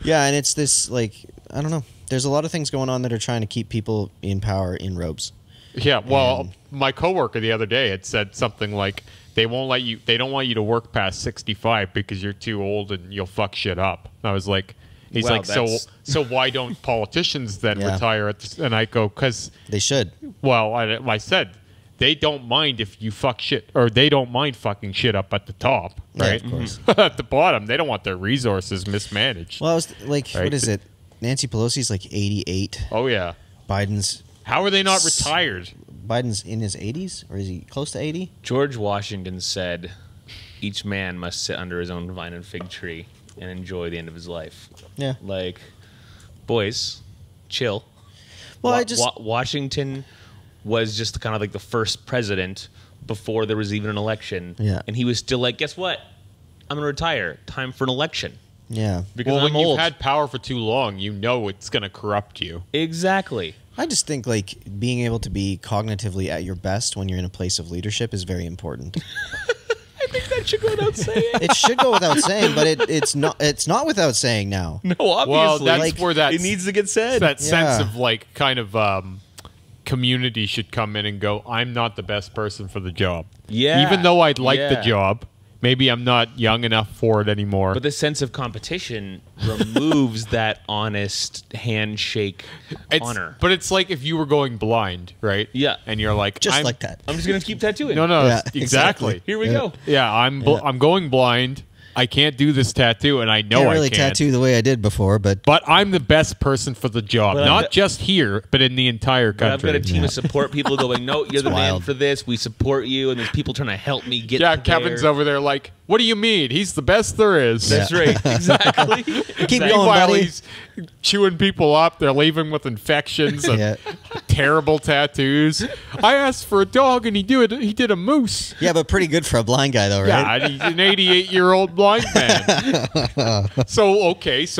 Yeah, and it's this, like, I don't know. There's a lot of things going on that are trying to keep people in power in robes. Yeah, well, my coworker the other day had said something like they don't want you to work past 65 because you're too old and you'll fuck shit up. And I was like, so why don't politicians then retire at this? And I go, because they should. Well, I said they don't mind if you fuck shit, or they don't mind fucking shit up at the top, right? Yeah, of course. At the bottom, they don't want their resources mismanaged. Well, I was like, right? What is it? Nancy Pelosi's like 88. Oh yeah. Biden's. How are they not retired? Biden's in his 80s, or is he close to 80? George Washington said, "Each man must sit under his own vine and fig tree and enjoy the end of his life." Yeah. Like, boys, chill. Well, Washington was just kind of like the first president before there was even an election. Yeah. And he was still like, guess what? I'm going to retire. Time for an election. Yeah. Because when I'm old. you've had power for too long, you know it's going to corrupt you. Exactly. I just think, like, being able to be cognitively at your best when you're in a place of leadership is very important. I think that should go without saying. It should go without saying, but it's not without saying now. No, obviously. Well, that's Like, where that it needs to get said. that sense of like kind of community should come in and go, I'm not the best person for the job. Yeah. Even though I'd like the Yeah. job, maybe I'm not young enough for it anymore. But the sense of competition removes that honest handshake honor. But it's like if you were going blind, right? Yeah. And you're like, Just like that. I'm just going to keep tattooing. No, Yeah, exactly. Here we go. Yeah, I'm going blind. I can't do this tattoo, and I know Can't really I can't. tattoo the way I did before, but I'm the best person for the job, But not just here, but in the entire But I've country. got a team of support people going, no, you're the man wild. for this. We support you, and there's people trying to help me get. Yeah, to Kevin's there. over there like, what do you mean? He's the best there is. That's right, exactly. Keep going, Meanwhile, buddy. he's chewing people up. They're leaving with infections and Yeah. terrible tattoos. I asked for a dog, and he did a moose. yeah, but pretty good for a blind guy, though, right? Yeah, and he's an 88-year-old blind man. So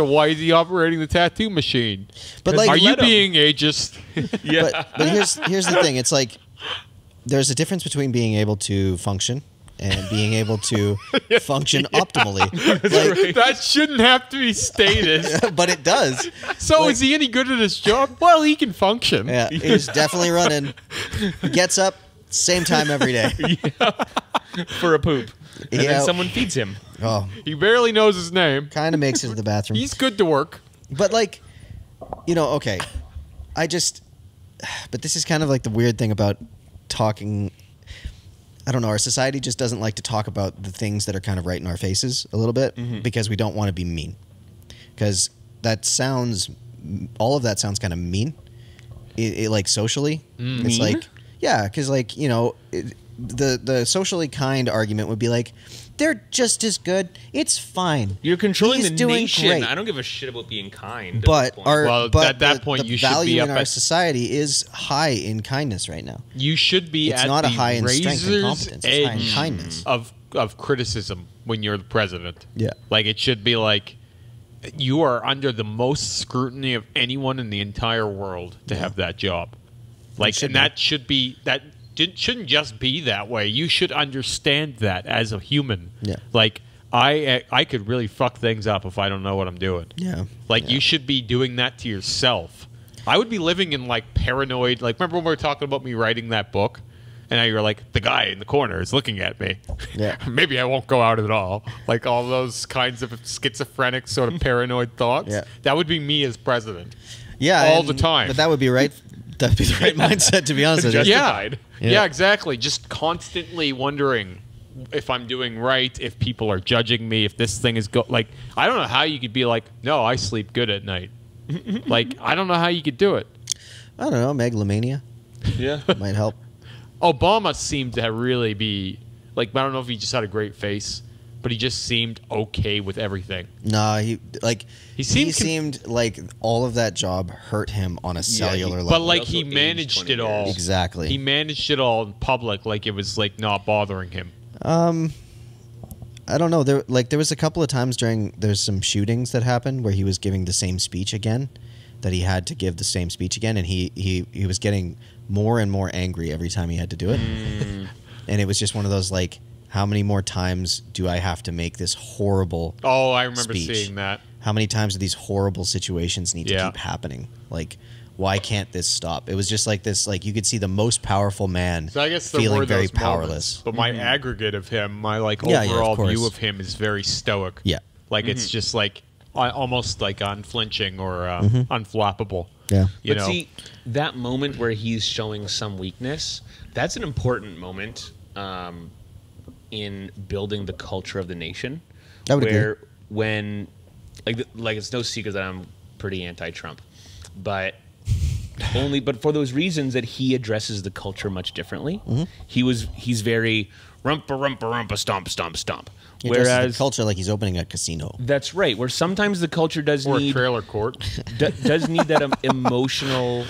why is he operating the tattoo machine? But, like, are you let him. being ageist? Yeah. But here's the thing. It's like there's a difference between being able to function and being able to function optimally. Like, That shouldn't have to be stated. but it does. So Like- is he any good at his job? Well, he can function. Yeah, he's definitely running. Gets up same time every day. For a poop. And Yeah. then someone feeds him. Oh, He barely knows his name. kind of makes it to the bathroom. He's good to work. But like, okay, but this is kind of like the weird thing about talking. I don't know. Our society just doesn't like to talk about the things that are kind of right in our faces a little bit because we don't want to be mean. Because all of that sounds kind of mean. It like socially, it's Mean? like, yeah, because like, the socially kind argument would be like, they're just as good. It's fine. You're controlling He's the doing nation. great. I don't give a shit about being kind. But at this point. Well, but at that point, the you should value be in up our at- society is high in kindness right now. You should be It's at not a the high in strength and razor's competence. It's high in edge kindness. of criticism when you're the president. Yeah. Like, it should be like, you are under the most scrutiny of anyone in the entire world to have that job. Like, should and be. that should be that. Shouldn't just be that way. You should understand that as a human. Yeah. Like, I could really fuck things up if I don't know what I'm doing. Yeah. Like, Yeah. you should be doing that to yourself. I would be living in, like, paranoid. Like, remember when we were talking about me writing that book? And now you're like, the guy in the corner is looking at me. Yeah. Maybe I won't go out at all. Like, all those kinds of schizophrenic, sort of paranoid thoughts. Yeah. That would be me as president. Yeah, all and- the time. But that would be right. That'd be the right mindset, to be honest with you. Justified. Yeah. Yeah. Yeah, exactly. Just constantly wondering if I'm doing right, if people are judging me, if this thing is like, I don't know how you could be like, no, I sleep good at night. Like, I don't know how you could do it. I don't know. Megalomania Yeah. might help. Obama seemed to really be like, I don't know if he just had a great face, but he just seemed okay with everything. Nah, he seemed seemed like all of that job hurt him on a cellular level. But like, also he aged managed 20 it all. years. Exactly. He managed it all in public, like it was like not bothering him. I don't know. There was a couple of times there's some shootings that happened where he was giving the same speech again, that he had to give the same speech again, and he was getting more and more angry every time he had to do it. And it was just one of those like, how many more times do I have to make this horrible? Oh, I remember Speech. seeing that. How many times do these horrible situations need to Yeah. keep happening? Like, why can't this stop? It was just like this. Like, you could see the most powerful man So I guess there feeling were very those powerless. moments, but my aggregate of him, my like Yeah, yeah, of overall course. view of him is very stoic. Yeah. Like it's just like almost like unflinching or unflappable. Yeah. You But know, see, that moment where he's showing some weakness, that's an important moment in building the culture of the nation. I would where agree. when, like it's no secret that I'm pretty anti-Trump, but but for those reasons that he addresses the culture much differently. Mm-hmm. He's very rumpa rumpa rumpa stomp stomp stomp. He addresses Whereas the culture like he's opening a casino. that's right. Where sometimes the culture does or a need trailer court. does need that emotional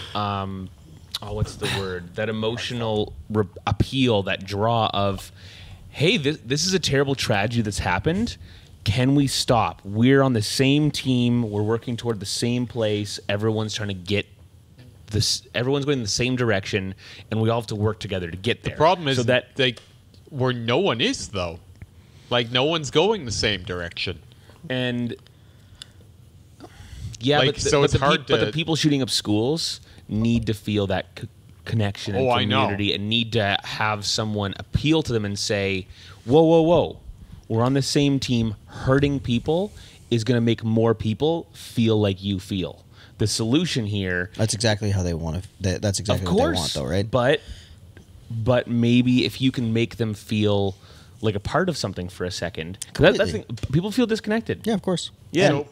what's the word, that emotional appeal, that draw of, hey, this is a terrible tragedy that's happened, can we stop? We're on the same team, we're working toward the same place, everyone's trying to get this, everyone's going in the same direction, and we all have to work together to get there. The problem is so that like where no one is though. Like no one's going the same direction. and yeah, Like, so it's hard but to- the people shooting up schools need to feel that connection and Oh, I know. community, and need to have someone appeal to them and say, "Whoa, whoa, whoa, we're on the same team. Hurting people is going to make more people feel like you feel." The solution here, That's exactly how they want to. That's exactly of what course, they want, though, right? But maybe if you can make them feel like a part of something for a second. 'Cause that's people feel disconnected. Yeah, of course. Yeah. So,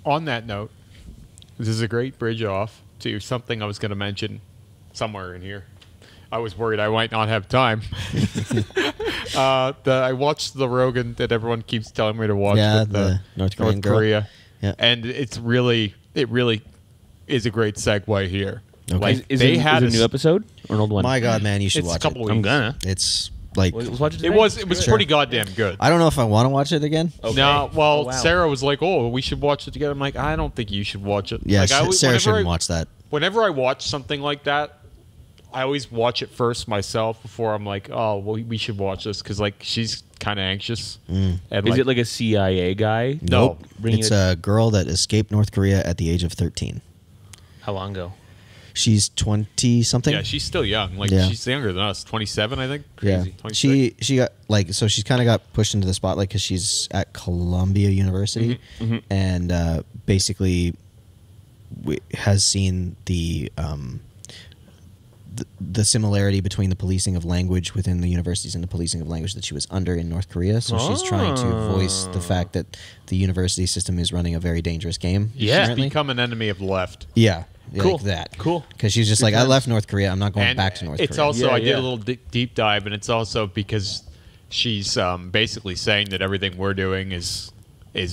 on that note, this is a great bridge off to something I was going to mention somewhere in here. I was worried I might not have time. I watched the Rogan that everyone keeps telling me to watch. Yeah, with the North Korean girl. Korea. Yeah. And it really is a great segue here. Okay. Like, Is they it had a new episode or an old one? My God, man, you should It's a watch couple it. I'm weeks. gonna. It's like Let's watch it It today? was Sure. pretty goddamn good. I don't know if I want to watch it again. Okay. No, well, Oh, wow. Sarah was like, "Oh, we should watch it together." I'm like, "I don't think you should watch it." Yeah, like, Sarah whenever shouldn't watch that. Whenever I watch something like that, I always watch it first myself before I'm like, "Oh, well, we should watch this," because like she's kind of anxious. And Is it like a CIA guy? No. Nope. Bringing It's it- a girl that escaped North Korea at the age of 13. How long ago? She's 20 something. yeah, she's still young. Like Yeah. she's younger than us, 27, I think. Yeah. Crazy. 26. She got like, so she's kind of got pushed into the spotlight because she's at Columbia University and basically has seen the similarity between the policing of language within the universities and the policing of language that she was under in North Korea. So she's trying to voice the fact that the university system is running a very dangerous game. She's apparently. become an enemy of the left. Yeah. Cool. Like that. Cool. Because she's just like, I left North Korea. I'm not going And back to North it's Korea. also Yeah, I did yeah. a little deep dive, and it's also because she's basically saying that everything we're doing is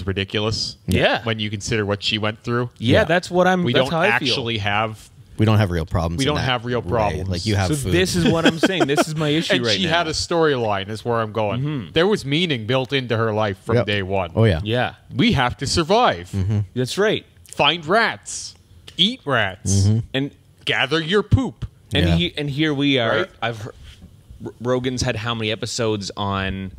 ridiculous. Yeah. When you consider what she went through. Yeah, that's what I'm. We that's don't how I actually have. We don't have real problems. We in don't that have real way. problems. Like you have So food. this is what I'm saying. This is my issue And right she now. had a storyline, is where I'm going. There was meaning built into her life from Yep. day one. Oh yeah. Yeah, We have to survive. that's right. Find rats. Eat rats. And Gather your poop. Yeah. here we are. Right? I've heard, Rogan's had how many episodes on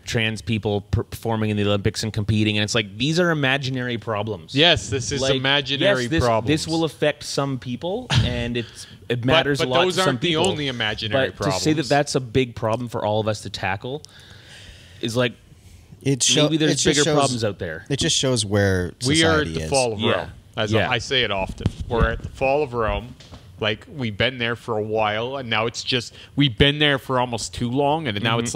trans people performing in the Olympics and competing, and it's like these are imaginary problems. Yes, this is Like, imaginary yes, problems. This will affect some people, and it matters but a lot those to some aren't the people. only imaginary but to say that problems. that's a big problem for all of us to tackle is like maybe there's bigger problems out there. It just shows where We are at society the is. fall of Yeah. Rome. As Yeah. I say it often. We're at the fall of Rome. Like, we've been there for a while, and now it's just we've been there for almost too long, and now it's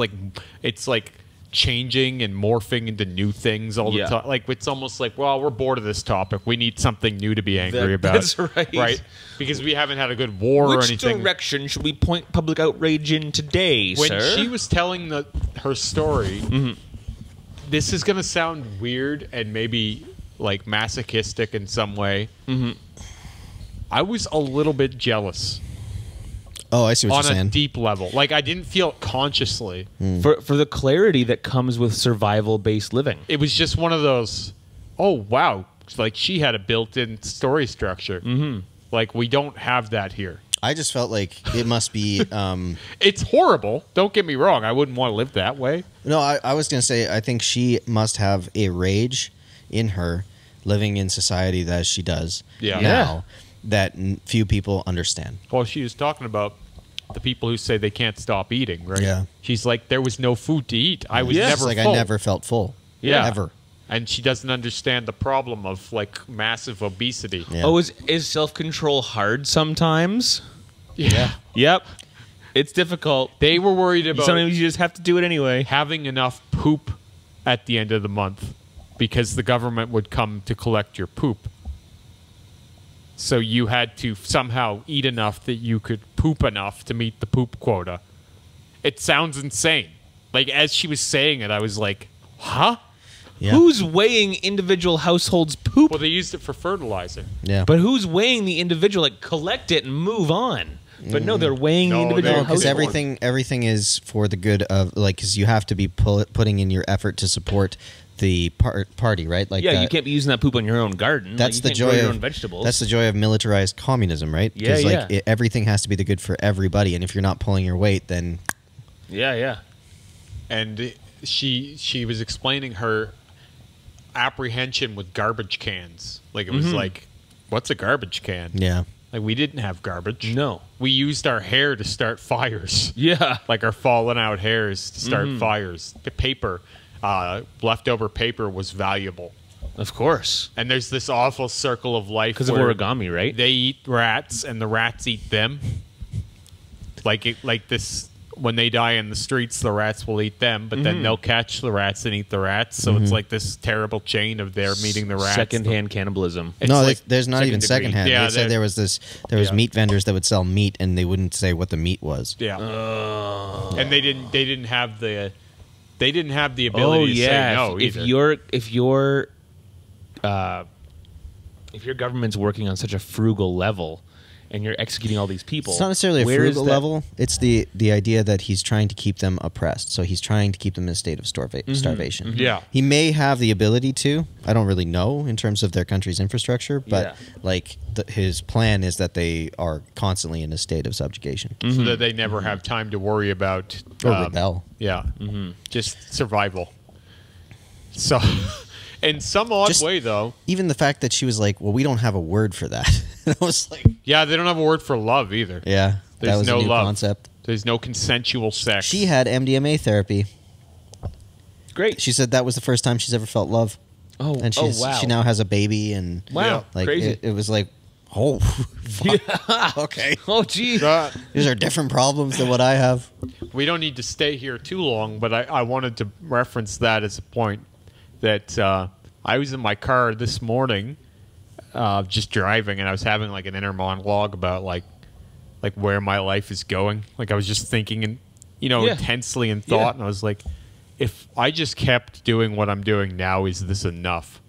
like changing and morphing into new things all the Yeah. time. Like, it's almost like, well, we're bored of this topic. We need something new to be angry about. That's right. Right? Because we haven't had a good war or Which anything. direction should we point public outrage in today, When sir? she was telling her story, this is going to sound weird and maybe like masochistic in some way. I was a little bit jealous Oh, I see what on you're a saying. deep level. Like, I didn't feel it consciously. for the clarity that comes with survival-based living. It was just one of those, oh, wow. Like, she had a built-in story structure. Like, we don't have that here. I just felt like it must be. It's horrible. Don't get me wrong. I wouldn't want to live that way. No, I was going to say, I think she must have a rage in her living in society that she does Yeah. now that few people understand. Well, she was talking about the people who say they can't stop eating, right? Yeah. She's like, there was no food to eat. I was Yeah. It's never like full. I never felt full. Yeah. Ever. And she doesn't understand the problem of, like, massive obesity. Yeah. Oh, is self-control hard sometimes? Yeah. Yep. It's difficult. They were worried about Sometimes you just have to do it anyway. having enough poop at the end of the month because the government would come to collect your poop. So you had to somehow eat enough that you could poop enough to meet the poop quota. It sounds insane. Like, as she was saying it, I was like, huh? Yeah. Who's weighing individual households' poop? Well, they used it for fertilizer. Yeah. But who's weighing the individual? Like, collect it and move on. But no, they're weighing the No, individual they're- because household. everything is for the good of, like, because you have to be putting in your effort to support the party, right? Like, Yeah, you can't be using that poop on your own garden. That's like, the you can't joy grow your of own vegetables. That's the joy of militarized communism, right? Yeah, like yeah. everything has to be the good for everybody, and if you're not pulling your weight, then yeah. And she was explaining her apprehension with garbage cans. Like, it was like, what's a garbage can? yeah, Like, we didn't have garbage. No. We used our hair to start fires. Yeah. Like, our fallen out hairs to start fires. The paper, leftover paper was valuable. Of course. And there's this awful circle of life Because of where origami, right? they eat rats and the rats eat them. Like this when they die in the streets, the rats will eat them, but then they'll catch the rats and eat the rats. So it's like this terrible chain of their meeting the rats. Secondhand cannibalism. It's No, like there's not even second degree. secondhand. Yeah, They said there was Yeah. meat vendors that would sell meat, and they wouldn't say what the meat was. Yeah. Oh. And they didn't have the ability to say no if either. if your government's working on such a frugal level and you're executing all these people, It's not necessarily a where is frugal that- level. It's the idea that he's trying to keep them oppressed. So he's trying to keep them in a state of starvation. Yeah. He may have the ability to. I don't really know in terms of their country's infrastructure, but Yeah. like his plan is that they are constantly in a state of subjugation So that they never have time to worry about or rebel. Yeah, just survival. So, in some odd Just- way, though, Even the fact that she was like, "Well, we don't have a word for that." I was like, yeah, they don't have a word for love either. "Yeah, that There's was no a new love. concept." There's no consensual sex. She had MDMA therapy. Great. She said that was the first time she's ever felt love, Oh, and wow. she now has a baby, and Wow, like crazy. it was like, oh, fuck. Okay. Oh, gee. These are different problems than what I have. We don't need to stay here too long, but I wanted to reference that as a point that I was in my car this morning, just driving, and I was having like an inner monologue about like where my life is going. Like I was just thinking and Yeah. intensely in thought, Yeah. and I was like, if I just kept doing what I'm doing now, is this enough?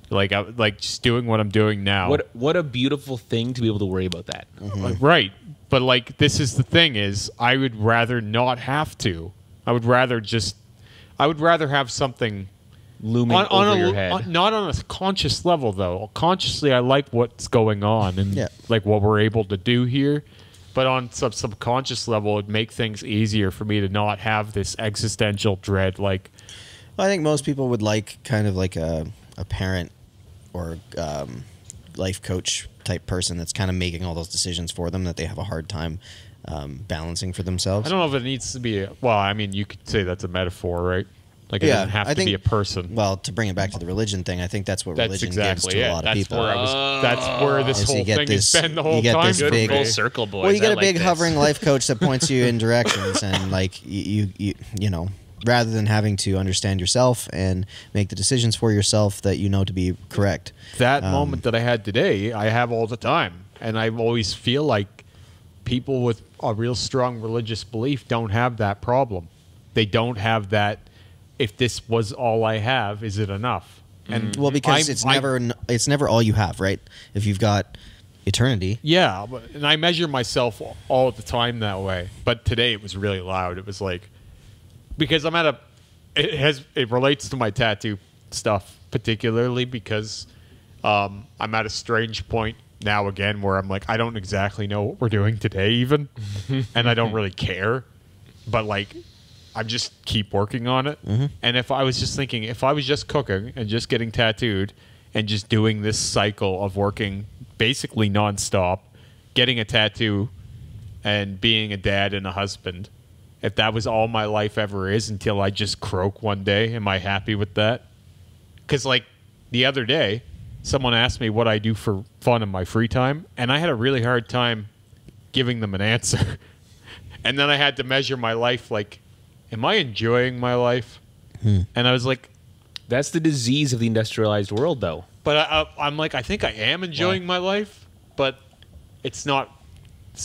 Like just doing what I'm doing now. What a beautiful thing to be able to worry about that. Like, right. But like this is the thing is I would rather not have to. I would rather have something Looming over your head. not on a conscious level though. Consciously I like what's going on and Yeah. like what we're able to do here. But on some subconscious level it'd make things easier for me to not have this existential dread like I think most people would like kind of like a parent or life coach type person that's kind of making all those decisions for them that they have a hard time balancing for themselves. I don't know if it needs to be well, I mean you could say that's a metaphor, right? Like it doesn't have to be a person. Well, to bring it back to the religion thing, I think that's what That's religion exactly gives to it. a lot of That's people. where that's where this Is you whole get thing this- has been the you whole get time. this for big- me. Full circle, boys. Well, you I get a like big this. hovering life coach that points you in directions, and like you know, rather than having to understand yourself and make the decisions for yourself that you know to be correct. That moment that I had today, I have all the time. And I always feel like people with a real strong religious belief don't have that problem. They don't have that, if this was all I have, is it enough? And Well, because I'm- it's never all you have, right? If you've got eternity. Yeah, and I measure myself all the time that way. But today it was really loud. It was like, because I'm at it relates to my tattoo stuff particularly because I'm at a strange point now again where I'm like, I don't exactly know what we're doing today even, and I don't really care, but like, I just keep working on it. And if I was just thinking, if I was just cooking and just getting tattooed and just doing this cycle of working basically nonstop, getting a tattoo and being a dad and a husband, if that was all my life ever is until I just croak one day, am I happy with that? Because like the other day, someone asked me what I do for fun in my free time, and I had a really hard time giving them an answer. And then I had to measure my life like, am I enjoying my life? And I was like, That's the disease of the industrialized world, though. but I'm like, I think I am enjoying my life, but it's not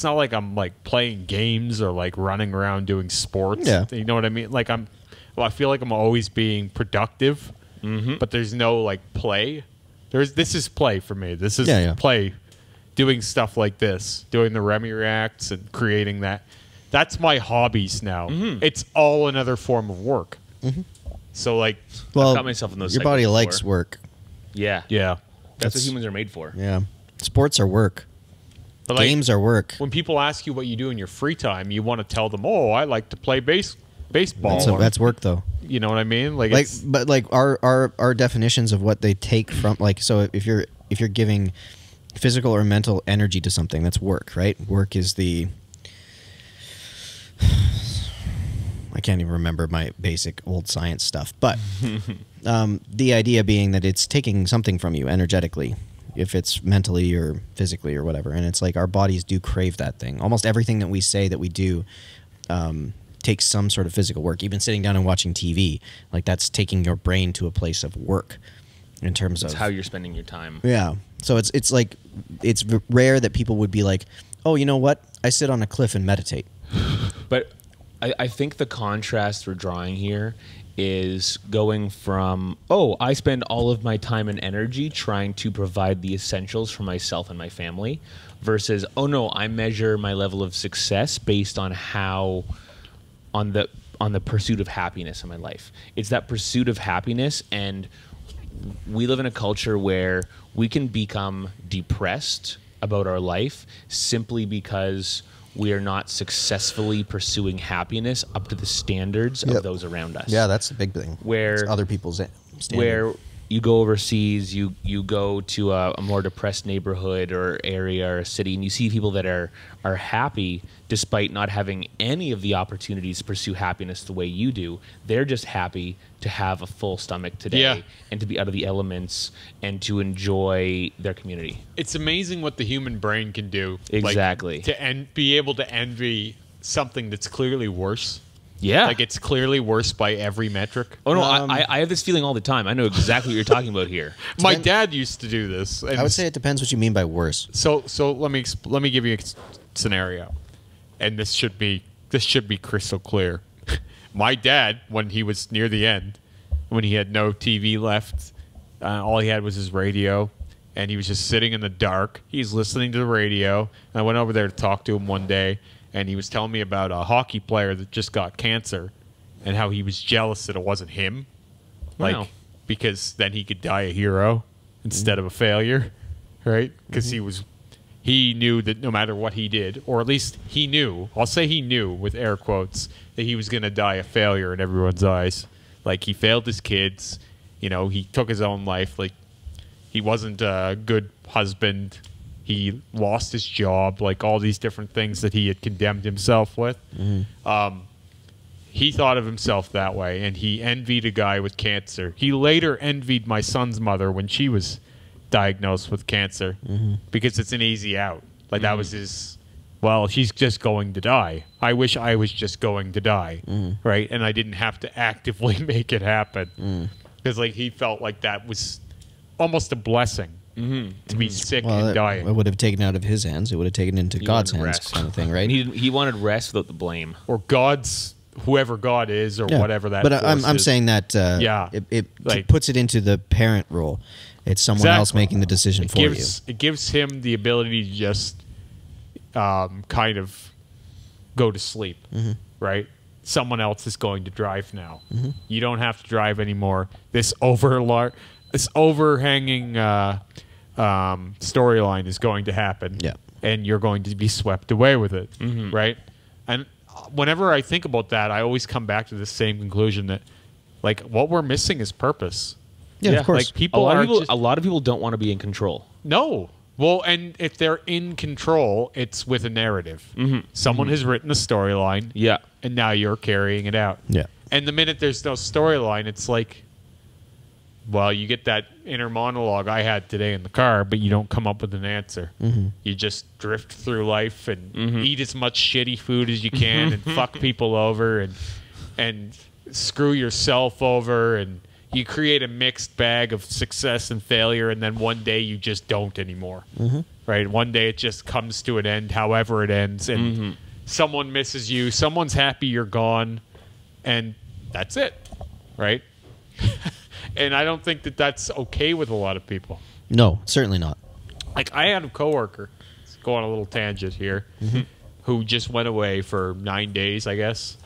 like I'm like playing games or like running around doing sports. Yeah. You know what I mean? Like I feel like I'm always being productive, but there's no like play. This is play for me. This is play, doing stuff like this, doing the Remy reacts and creating that. That's my hobbies now. It's all another form of work. So like, Well, got myself in those your body cycles likes before. work. Yeah. yeah. That's what humans are made for. Yeah, sports are work. But like, Games are work. when people ask you what you do in your free time, you want to tell them, "Oh, I like to play baseball." That's work though. You know what I mean? Like, Like, it's, but like our definitions of what they take from, like, so if you're giving physical or mental energy to something, that's work, right? Work is the I can't even remember my basic old science stuff, but the idea being that it's taking something from you energetically, if it's mentally or physically or whatever. And it's like our bodies do crave that thing. Almost everything that we say that we do takes some sort of physical work. Even sitting down and watching TV, like that's taking your brain to a place of work in terms of how you're spending your time. Yeah. So it's like it's rare that people would be like, oh, you know what? I sit on a cliff and meditate. But I think the contrast we're drawing here is going from, oh, I spend all of my time and energy trying to provide the essentials for myself and my family, versus, oh no, I measure my level of success based on on the pursuit of happiness in my life. It's that pursuit of happiness, and we live in a culture where we can become depressed about our life simply because we are not successfully pursuing happiness up to the standards of those around us. Yeah, that's the big thing. Where it's other people's standard. Where you go overseas, you go to a more depressed neighborhood or area or a city, and you see people that are happy despite not having any of the opportunities to pursue happiness the way you do. They're just happy to have a full stomach today and to be out of the elements and to enjoy their community. It's amazing what the human brain can do. Exactly. Like, to be able to envy something that's clearly worse. Yeah. Like, it's clearly worse by every metric. Oh, no, I have this feeling all the time. I know exactly what you're talking about here. My dad used to do this. I would say it depends what you mean by worse. So let me give you a scenario. And this should be crystal clear. My dad, when he was near the end, when he had no TV left, all he had was his radio, and he was just sitting in the dark. He's listening to the radio. And I went over there to talk to him one day, and he was telling me about a hockey player that just got cancer and how he was jealous that it wasn't him. Wow. Because then he could die a hero instead of a failure, right? Because he knew that no matter what he did, or at least he knew, I'll say he knew with air quotes, that he was going to die a failure in everyone's eyes. Like, he failed his kids, he took his own life. Like, he wasn't a good husband. He lost his job, like all these different things that he had condemned himself with. He thought of himself that way, and he envied a guy with cancer. He later envied my son's mother when she was diagnosed with cancer because it's an easy out. Like, that was his, well, she's just going to die. I wish I was just going to die, right? And I didn't have to actively make it happen. Because, like, he felt like that was almost a blessing. To be sick and dying. It would have taken out of his hands. It would have taken into God's hands, kind of thing, right? He wanted rest without the blame. Or God's, whoever God is, or whatever that But force I'm is. saying that it puts it into the parent role. It's someone else making the decision for you. It gives him the ability to just kind of go to sleep, right? Someone else is going to drive now. You don't have to drive anymore. This overhanging storyline is going to happen, and you're going to be swept away with it, right? And whenever I think about that, I always come back to the same conclusion that, like, what we're missing is purpose. Yeah, of course. Like, a lot of people don't want to be in control. No. Well, and if they're in control, it's with a narrative. Someone has written a storyline, and now you're carrying it out. Yeah. And the minute there's no storyline, it's like, well, you get that inner monologue I had today in the car, but you don't come up with an answer. You just drift through life and eat as much shitty food as you can and fuck people over and screw yourself over, and you create a mixed bag of success and failure, and then one day you just don't anymore. Right? One day it just comes to an end, however it ends, and someone misses you, someone's happy you're gone, and that's it. Right? And I don't think that that's okay with a lot of people. No, certainly not. Like, I had a coworker, let's go on a little tangent here, who just went away for 9 days, I guess.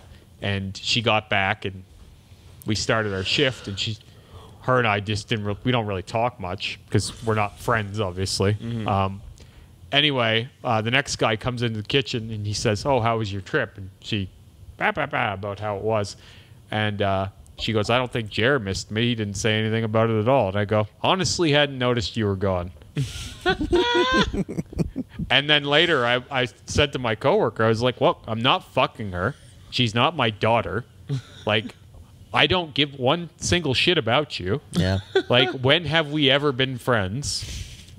And she got back, and we started our shift, and her and I just we don't really talk much because we're not friends, obviously. Anyway, the next guy comes into the kitchen, and he says, "Oh, how was your trip?" And she, about how it was. And, she goes, "I don't think Jer missed me. He didn't say anything about it at all." And I go, "Honestly, hadn't noticed you were gone." And then later, I said to my coworker, I was like, "Well, I'm not fucking her. She's not my daughter. Like, I don't give one single shit about you. Yeah. Like, when have we ever been friends?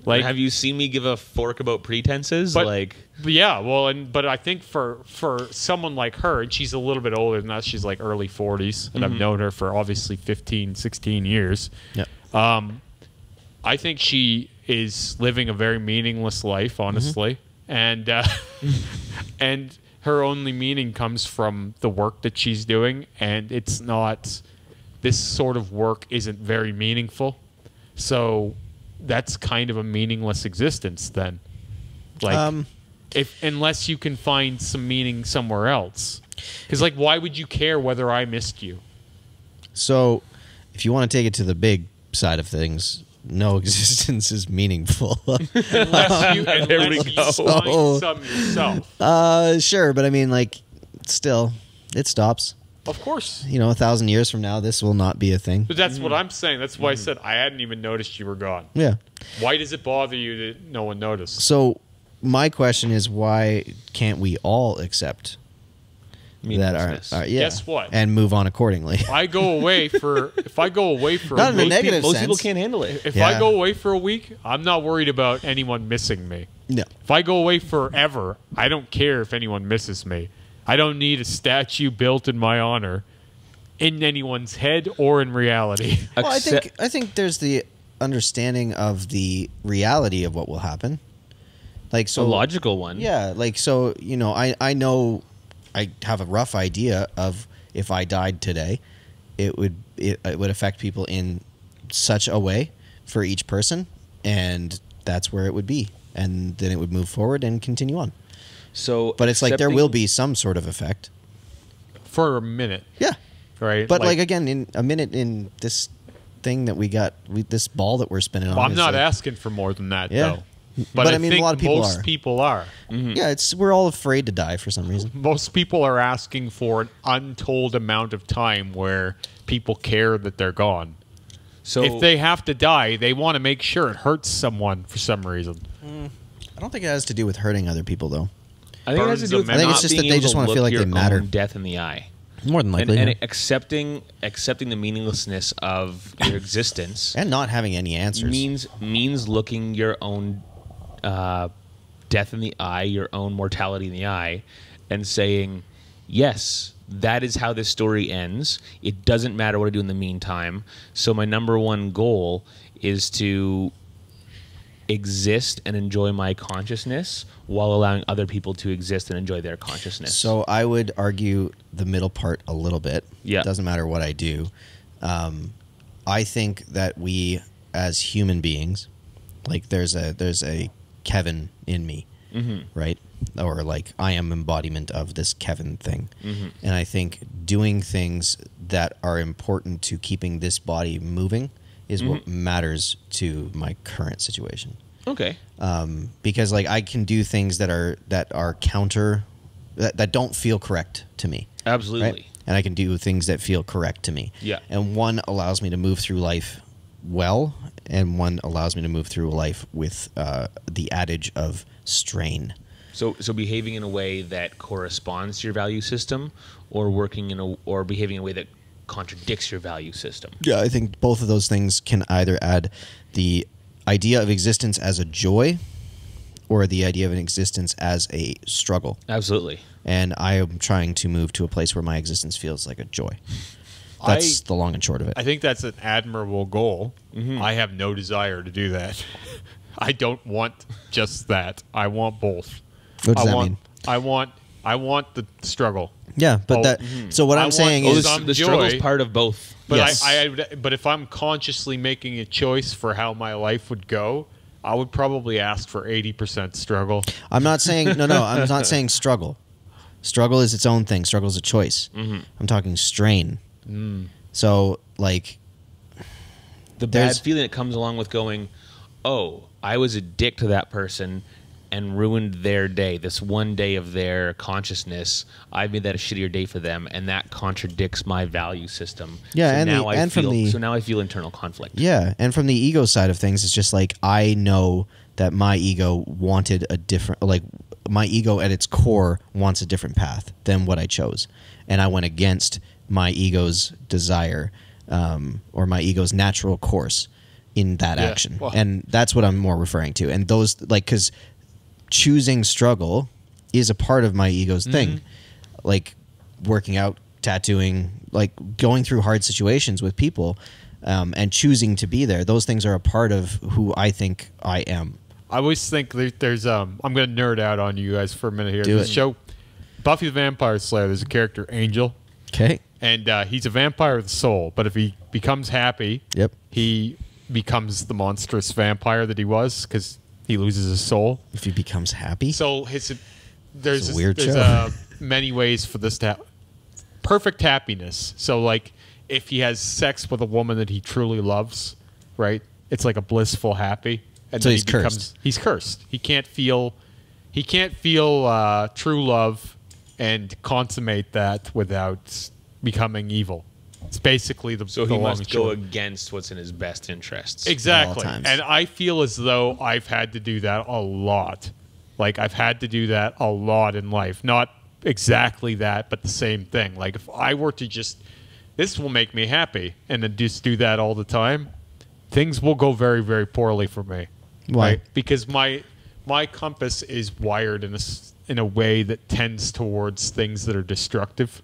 Like, have you seen me give a fork about pretenses? But yeah, well, but I think for someone like her, and she's a little bit older than us, she's like early 40s, and I've known her for obviously 15, 16 years. Yeah. I think she is living a very meaningless life, honestly, and and her only meaning comes from the work that she's doing, and it's not. This sort of work isn't very meaningful, so that's kind of a meaningless existence then. Like, unless you can find some meaning somewhere else, because like, why would you care whether I missed you? So, if you want to take it to the big side of things, no existence is meaningful. Unless you find some yourself. Sure, but I mean, like, still, it stops. Of course. 1,000 years from now, this will not be a thing. But that's what I'm saying. That's why I said I hadn't even noticed you were gone. Yeah. Why does it bother you that no one noticed? So, my question is, why can't we all accept that are yeah, Guess what? and move on accordingly? I go away for if I go away for Not a in a week, negative Most sense. people can't handle it. if Yeah. I go away for a week, I'm not worried about anyone missing me. No. If I go away forever, I don't care if anyone misses me. I don't need a statue built in my honor in anyone's head or in reality. Well, I think there's the understanding of the reality of what will happen. Like, so a logical one. Yeah, like, so, I know I have a rough idea of if I died today, it would affect people in such a way for each person, and that's where it would be, and then it would move forward and continue on. So, But it's like there will be some sort of effect. For a minute, Yeah. right? But like again, in a minute, in this thing that we got, this ball that we're spinning on. Well, I'm is not like- asking for more than that, Yeah. though. But I I mean, think a lot of people most are. people are. Yeah, we're all afraid to die for some reason. Most people are asking for an untold amount of time where people care that they're gone. So If they have to die, they want to make sure it hurts someone for some reason. I don't think it has to do with hurting other people, though. I think it has to do with I think it's not just being that they able just to wanna feel look like they your matter. own death in the eye. More than likely, and yeah. accepting the meaninglessness of your existence And not having any answers. means looking your own death in the eye, your own mortality in the eye, and saying, yes, that is how this story ends. It doesn't matter what I do in the meantime. So my number one goal is to exist and enjoy my consciousness while allowing other people to exist and enjoy their consciousness. So I would argue the middle part a little bit. Yeah. Doesn't matter what I do. I think that we, as human beings, like there's a Kevin in me, right? Or like I am embodiment of this Kevin thing. And I think doing things that are important to keeping this body moving is what matters to my current situation. Okay. Because like I can do things that are counter that don't feel correct to me. Absolutely. Right? And I can do things that feel correct to me. Yeah. And one allows me to move through life well, and one allows me to move through life with the adage of strain. So behaving in a way that corresponds to your value system, or or behaving in a way that contradicts your value system. Yeah, I think both of those things can either add the idea of existence as a joy or the idea of an existence as a struggle. Absolutely. And I am trying to move to a place where my existence feels like a joy. That's the long and short of it. I think that's an admirable goal. I have no desire to do that. I don't want just that. I want both. What does I that want, mean? I want the struggle. Yeah, but so what I I'm want saying those is some the struggle's joy. part of both. But Yes. but if I'm consciously making a choice for how my life would go, I would probably ask for 80% struggle. I'm not saying no. I'm not saying struggle. Struggle is its own thing. Struggle is a choice. I'm talking strain. So like The There's- bad feeling that comes along with going, oh, I was a dick to that person and ruined their day. This one day of their consciousness, I made that a shittier day for them, and that contradicts my value system. Yeah, so and now the- I and from feel, the- so now I feel internal conflict. yeah, and from the ego side of things, it's just like I know that my ego wanted a different, like my ego at its core wants a different path than what I chose, and I went against my ego's desire or my ego's natural course, in that Yeah. action. Well- And that's what I'm more referring to. And those, like, because choosing struggle is a part of my ego's thing. Like working out, tattooing, like going through hard situations with people, and choosing to be there. Those things are a part of who I think I am. I always think there's I'm going to nerd out on you guys for a minute here. Do This it. show, Buffy the Vampire Slayer, there's a character, Angel, Okay. and he's a vampire with a soul, but if he becomes happy, Yep. he becomes the monstrous vampire that he was because he loses his soul. If he becomes happy. So there's It's a weird there's show. many ways for this to happen. Perfect happiness. So like if he has sex with a woman that he truly loves, right? It's like a blissful happy. And So then he's cursed. He's cursed. He can't feel true love and consummate that without becoming evil. It's basically the So the he long must and go short. against what's in his best interests. Exactly. At all times. And I feel as though I've had to do that a lot. Like I've had to do that a lot in life. Not exactly that, but the same thing. Like if I were to just, this will make me happy, and then just do that all the time, things will go very, very poorly for me. Why? Right? Because my compass is wired in a way that tends towards things that are destructive,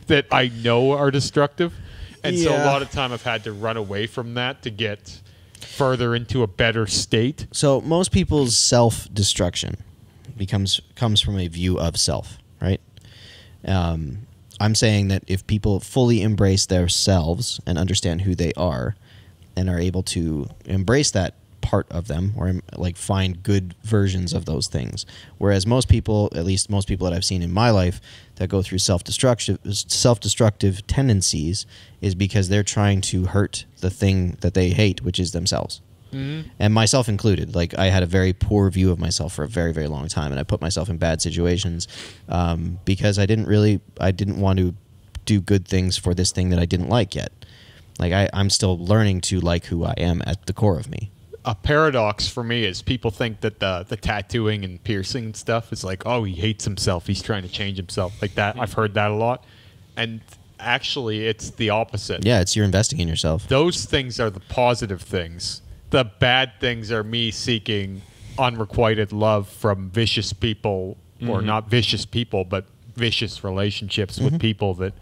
that I know are destructive. And so a Yeah. lot of time I've had to run away from that to get further into a better state. So most people's self-destruction comes from a view of self, right? I'm saying that if people fully embrace their selves and understand who they are and are able to embrace that part of them or like find good versions of those things, whereas most people, at least most people that I've seen in my life that go through self-destructive tendencies, is because they're trying to hurt the thing that they hate, which is themselves. And myself included. Like I had a very poor view of myself for a very, very long time, and I put myself in bad situations because I didn't want to do good things for this thing that I didn't like yet. Like I'm still learning to like who I am at the core of me. A paradox for me is people think that the tattooing and piercing and stuff is like, oh, he hates himself, he's trying to change himself, like that. I've heard that a lot, and actually it's the opposite. Yeah, it's you're investing in yourself. Those things are the positive things. The bad things are me seeking unrequited love from vicious people, or not vicious people, but vicious relationships with people that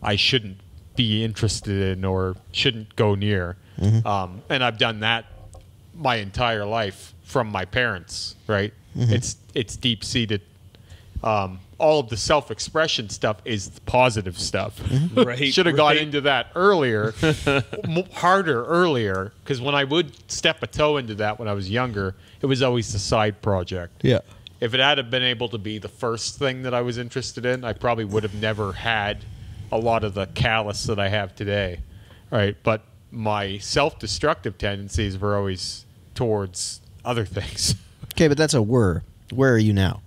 I shouldn't be interested in or shouldn't go near. And I've done that my entire life from my parents, right? It's deep-seated. All of the self-expression stuff is the positive stuff. Right, Should have got right. into that earlier, harder earlier, because when I would step a toe into that when I was younger, it was always the side project. Yeah. If it had been able to be the first thing that I was interested in, I probably would have never had a lot of the callous that I have today. Right? But my self-destructive tendencies were always towards other things. Okay, but that's a were. Where are you now?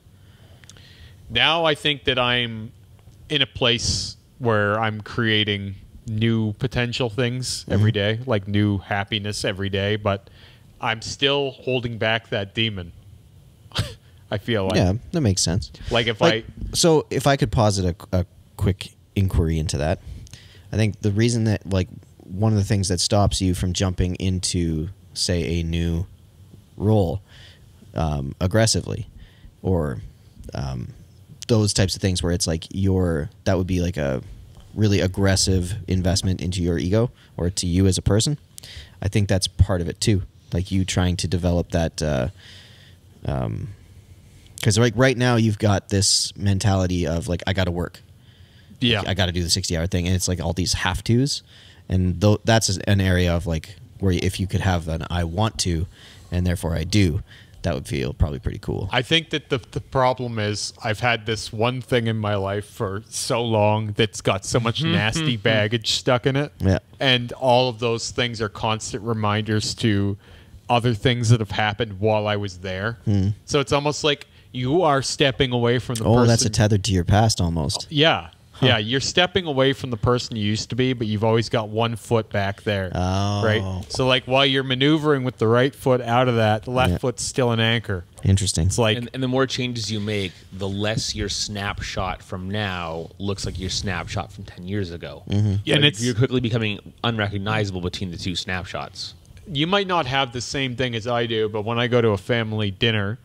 Now I think that I'm in a place where I'm creating new potential things every day, like new happiness every day, but I'm still holding back that demon. I feel like. Yeah, that makes sense. Like if So if I could posit a quick inquiry into that, I think the reason that, like, one of the things that stops you from jumping into, say, a new role aggressively, or those types of things where it's like that would be like a really aggressive investment into your ego or to you as a person. I think that's part of it too. Like you trying to develop that, because like right now you've got this mentality of like, I got to work. yeah. I got to do the 60-hour thing, and it's like all these have tos, and that's an area of like where if you could have an I want to, and therefore I do, that would feel probably pretty cool. I think that the problem is I've had this one thing in my life for so long that's got so much nasty baggage stuck in it. Yeah. And all of those things are constant reminders to other things that have happened while I was there. So it's almost like you are stepping away from the person. Oh, that's tethered to your past almost. Yeah. Yeah, you're stepping away from the person you used to be, but you've always got one foot back there. Oh. Right? So, like, while you're maneuvering with the right foot out of that, the left Yeah. foot's still an anchor. Interesting. It's like, And the more changes you make, the less your snapshot from now looks like your snapshot from 10 years ago. and Like, it's you're quickly becoming unrecognizable between the two snapshots. you might not have the same thing as I do, but when I go to a family dinner,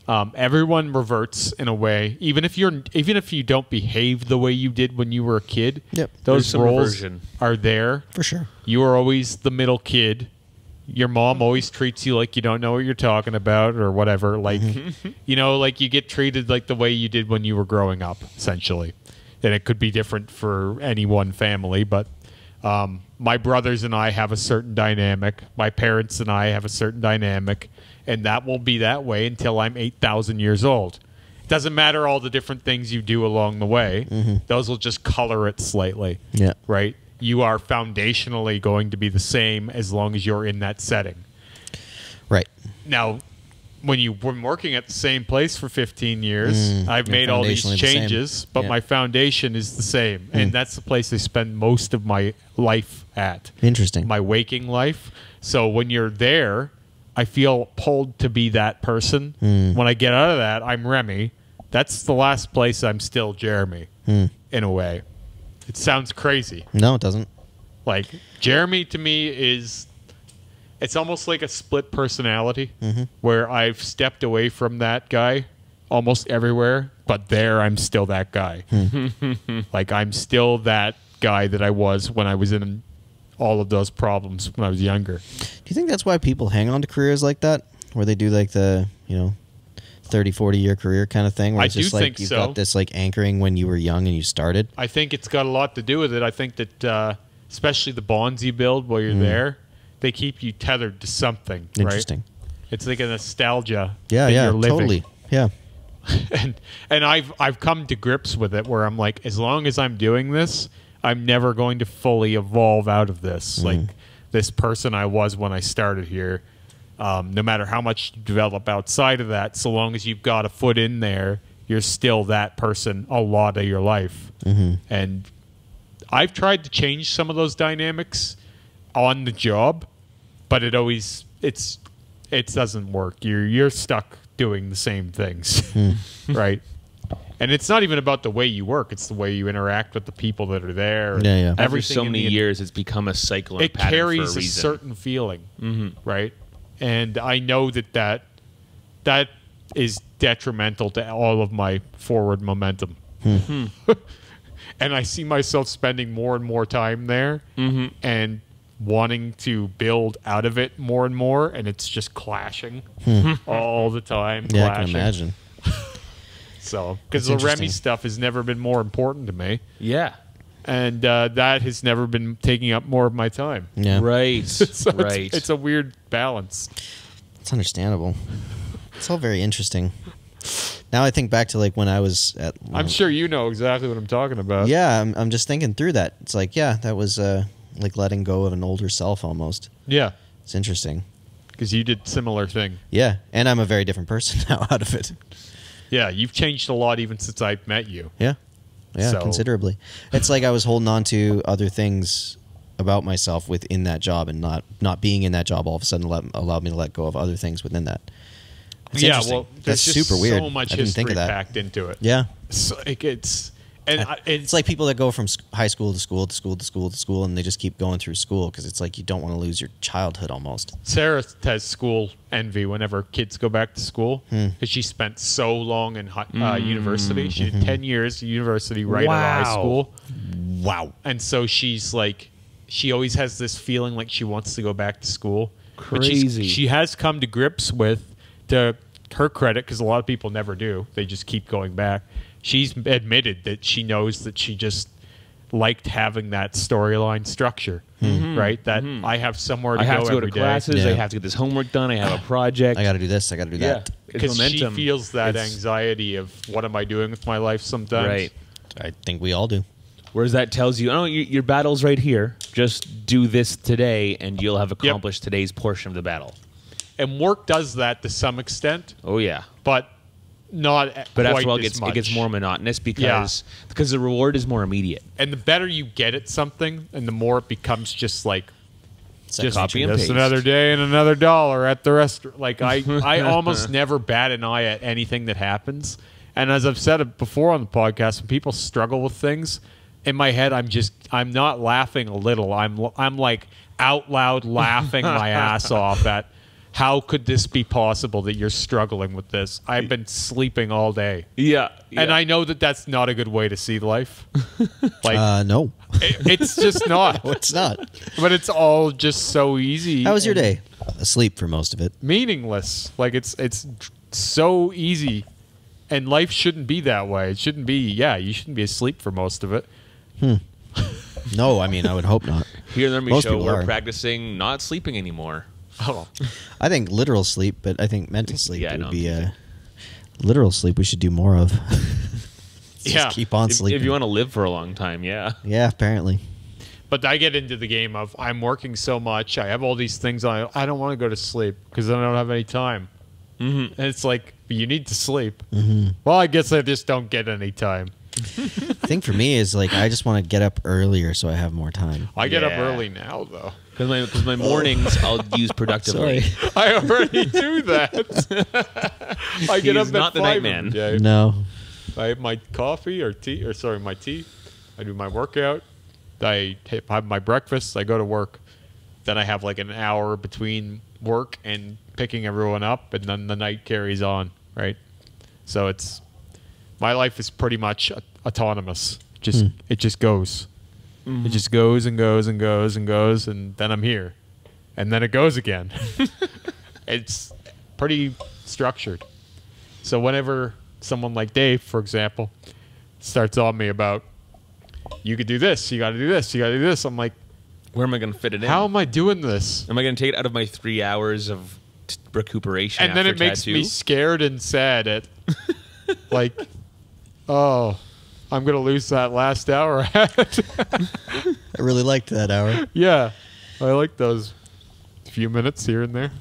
everyone reverts in a way. Even if you don't behave the way you did when you were a kid, Yep. those roles are there For sure. You are always the middle kid. Your mom always treats you like you don't know what you're talking about or whatever. Like, like you get treated like the way you did when you were growing up, essentially. And it could be different for any one family, but my brothers and I have a certain dynamic. My parents and I have a certain dynamic, and that will be that way until I'm 8,000 years old. It doesn't matter all the different things you do along the way. Those will just color it slightly. Yeah. Right? You are foundationally going to be the same as long as you're in that setting. Right. Now, when you've been working at the same place for 15 years, I've made all these changes, but my foundation is the same. And that's the place I spend most of my life at. Interesting. My waking life. So when you're there, I feel pulled to be that person. When I get out of that, I'm Remy. That's the last place I'm still Jeremy, in a way. It sounds crazy. No, it doesn't. Like, Jeremy to me it's almost like a split personality where I've stepped away from that guy almost everywhere, but there I'm still that guy. Like, I'm still that guy that I was when I was in all of those problems when I was younger. Do you think that's why people hang on to careers like that? Where they do like the, 30, 40-year career kind of thing? Where it's just like you've got this like anchoring when you were young and you started? I think it's got a lot to do with it. I think that especially the bonds you build while you're there, they keep you tethered to something. Interesting. Right? It's like a nostalgia. Yeah, that yeah, you're living. totally. Yeah. and I've come to grips with it where I'm like, as long as I'm doing this, I'm never going to fully evolve out of this. Like this person I was when I started here. No matter how much you develop outside of that, so long as you've got a foot in there, you're still that person a lot of your life. And I've tried to change some of those dynamics on the job, but it doesn't work. You're stuck doing the same things, right? And it's not even about the way you work; it's the way you interact with the people that are there. Yeah, yeah. Every so many years, it's become a cycle. And it carries a certain feeling, right? And I know that is detrimental to all of my forward momentum. And I see myself spending more and more time there and wanting to build out of it more and more, and it's just clashing all the time. Yeah, clashing. I can imagine. So, because the Remy stuff has never been more important to me. Yeah. And that has never been taking up more of my time. Yeah. Right. So right. It's a weird balance. It's understandable. It's all very interesting. Now I think back to like when I was at... I'm sure you know exactly what I'm talking about. Yeah, I'm just thinking through that. It's like, yeah, that was like letting go of an older self almost. Yeah. It's interesting. Because you did similar thing. Yeah, and I'm a very different person now out of it. Yeah, you've changed a lot even since I met you. Yeah. Yeah, So- considerably. It's like I was holding on to other things about myself within that job, and not being in that job all of a sudden allowed me to let go of other things within that. It's Yeah, interesting. well, That's there's just super weird. so much I didn't history think of that. packed into it. Yeah. So it's It's like people that go from high school to school to school to school to school, and they just keep going through school because it's like you don't want to lose your childhood almost. Sarah has school envy whenever kids go back to school because she spent so long in university. She did 10 years of university right out of high school. Wow. And so she's like, she always has this feeling like she wants to go back to school. Crazy. She has come to grips with, to her credit, because a lot of people never do. They just keep going back. She's admitted that she knows that she just liked having that storyline structure, right? That I have somewhere to I have go to go every to day. classes. Yeah. I have to get this homework done. I have a project. I got to do this. I got to do yeah. that. Because she momentum. feels that It's- anxiety of what am I doing with my life sometimes. Right. I think we all do. Whereas that tells you, oh, your battle's right here. Just do this today, and you'll have accomplished today's portion of the battle. And work does that to some extent, Oh yeah. but not But quite after all, as it gets much. more monotonous because the reward is more immediate. And the better you get at something, and the more it becomes just like Just copy and just paste. another day and another dollar at the restaurant. Like I almost never bat an eye at anything that happens. And as I've said it before on the podcast, when people struggle with things, in my head, I'm not laughing a little. I'm like out loud laughing my ass off at how could this be possible that you're struggling with this? I've been sleeping all day. Yeah. And I know that that's not a good way to see life. Like, No. it's just not. No, it's not. But it's all just so easy. How was your and day? Asleep for most of it. meaningless. Like it's so easy, and life shouldn't be that way. It shouldn't be. Yeah, you shouldn't be asleep for most of it. No, I mean, I would hope not. Here in the Remy Most Show, people we're are. practicing not sleeping anymore. Oh, I think literal sleep, but I think mental sleep Yeah, would no, be literal sleep we should do more of. Just Yeah. keep on sleeping. If you want to live for a long time, yeah. Yeah, apparently. but I get into the game of I'm working so much. I have all these things on. I don't want to go to sleep because I don't have any time. And it's like you need to sleep. Well, I guess I just don't get any time. The thing for me is like I just want to get up earlier so I have more time. I get up Yeah. early now, though. Because my mornings I'll use productively. Sorry. I already do that. I get He's up not at the 5 night man. every day. No. I have my coffee or tea, my tea. I do my workout. I have my breakfast. I go to work. Then I have like an hour between work and picking everyone up, and then the night carries on, right? So it's my life is pretty much autonomous. It just goes. It just goes and goes and goes and goes, and then I'm here, and then it goes again. It's pretty structured. So whenever someone like Dave, for example, starts on me about, you could do this, you got to do this, you got to do this, I'm like, Where am I going to fit it in? how am I doing this? Am I going to take it out of my 3 hours of recuperation And then after it makes tattoo? me scared and sad at, like, oh, I'm going to lose that last hour I had. I really liked that hour. Yeah, I like those few minutes here and there.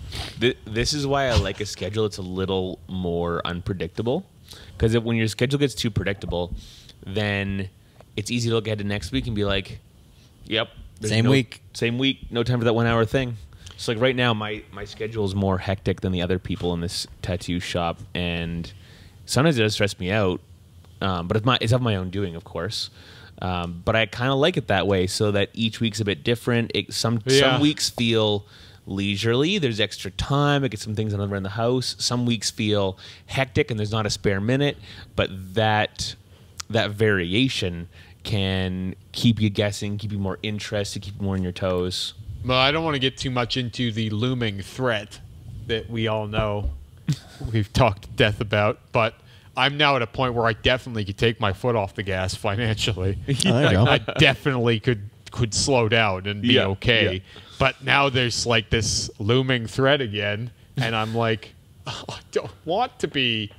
This is why I like a schedule that's a little more unpredictable. Because when your schedule gets too predictable, then it's easy to look ahead to next week and be like, yep. Same week. Same week. No time for that 1 hour thing. So like right now, my schedule is more hectic than the other people in this tattoo shop. And sometimes it does stress me out. But it's of my own doing, of course. But I kind of like it that way so that each week's a bit different. Some weeks feel leisurely. There's extra time. I get some things done around the house. Some weeks feel hectic and there's not a spare minute. But that variation can keep you guessing, keep you more interested, keep you more on your toes. Well, I don't want to get too much into the looming threat that we all know we've talked to death about, but I'm now at a point where I definitely could take my foot off the gas financially. There you go. I definitely could slow down and be okay. Yeah. But now there's like this looming threat again, and I'm like, oh, I don't want to be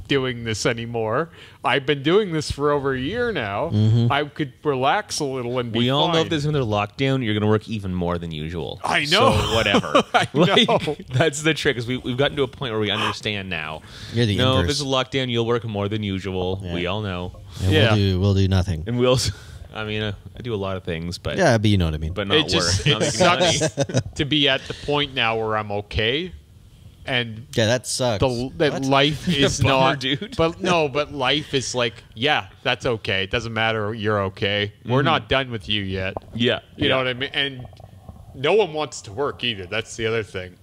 doing this anymore. I've been doing this for over a year now. I could relax a little and be We all know fine. if there's another lockdown, you're going to work even more than usual. I know. So whatever. I know. That's the trick. Is we've gotten to a point where we understand now. You're the no, if inverse. it's a lockdown, you'll work more than usual. Yeah. We all know. And Yeah. we'll do nothing. And we'll. I mean, I do a lot of things, but Yeah, but you know what I mean. but not It just work. Not it making money. sucks to be at the point now where I'm okay, and Yeah, that sucks. that What? life is Bummer, not. dude. But life is like, yeah, that's okay. It doesn't matter. You're okay. We're not done with you yet. Yeah, You know what I mean? And no one wants to work either. That's the other thing.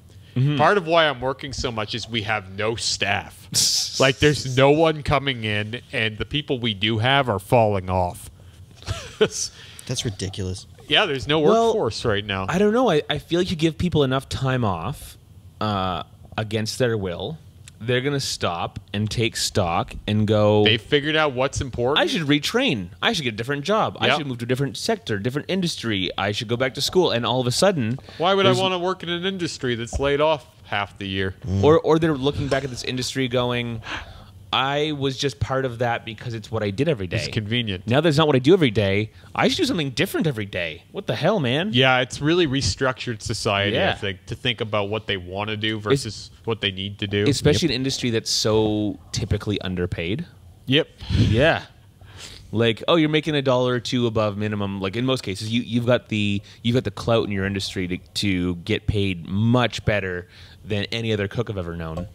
Part of why I'm working so much is we have no staff. Like, there's no one coming in, and the people we do have are falling off. That's ridiculous. Yeah, there's no Well, workforce right now. I don't know. I feel like you give people enough time off against their will, they're going to stop and take stock and go, They figured out what's important. I should retrain. I should get a different job. I Yep. should move to a different sector, different industry. I should go back to school. And all of a sudden, Why would I there's- want to work in an industry that's laid off half the year? Or they're looking back at this industry going, I was just part of that because it's what I did every day. It's convenient. Now that's not what I do every day. I should do something different every day. What the hell, man? Yeah, it's really restructured society, I Yeah. think, to think about what they want to do versus what they need to do. Especially an industry that's so typically underpaid. Yep. Yeah. Like, oh, you're making $1 or $2 above minimum. Like in most cases, you've got the clout in your industry to get paid much better than any other cook I've ever known.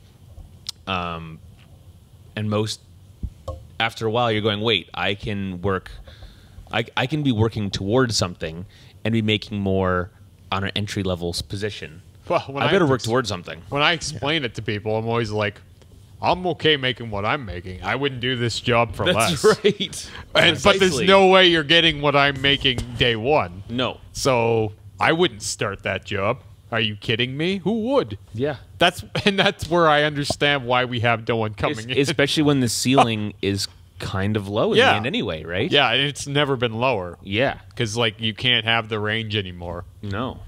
And most, after a while, you're going, wait, I can work, I can be working towards something and be making more on an entry level position. Well, when I better work towards something. When I explain it to people, I'm always like, I'm okay making what I'm making. I wouldn't do this job for That's less. right. But there's no way you're getting what I'm making day one. No. So I wouldn't start that job. Are you kidding me? Who would? Yeah. That's where I understand why we have no one coming in. Especially when the ceiling is kind of low in the end anyway, right? Yeah, and it's never been lower. Yeah. Because, like, you can't have the range anymore. No.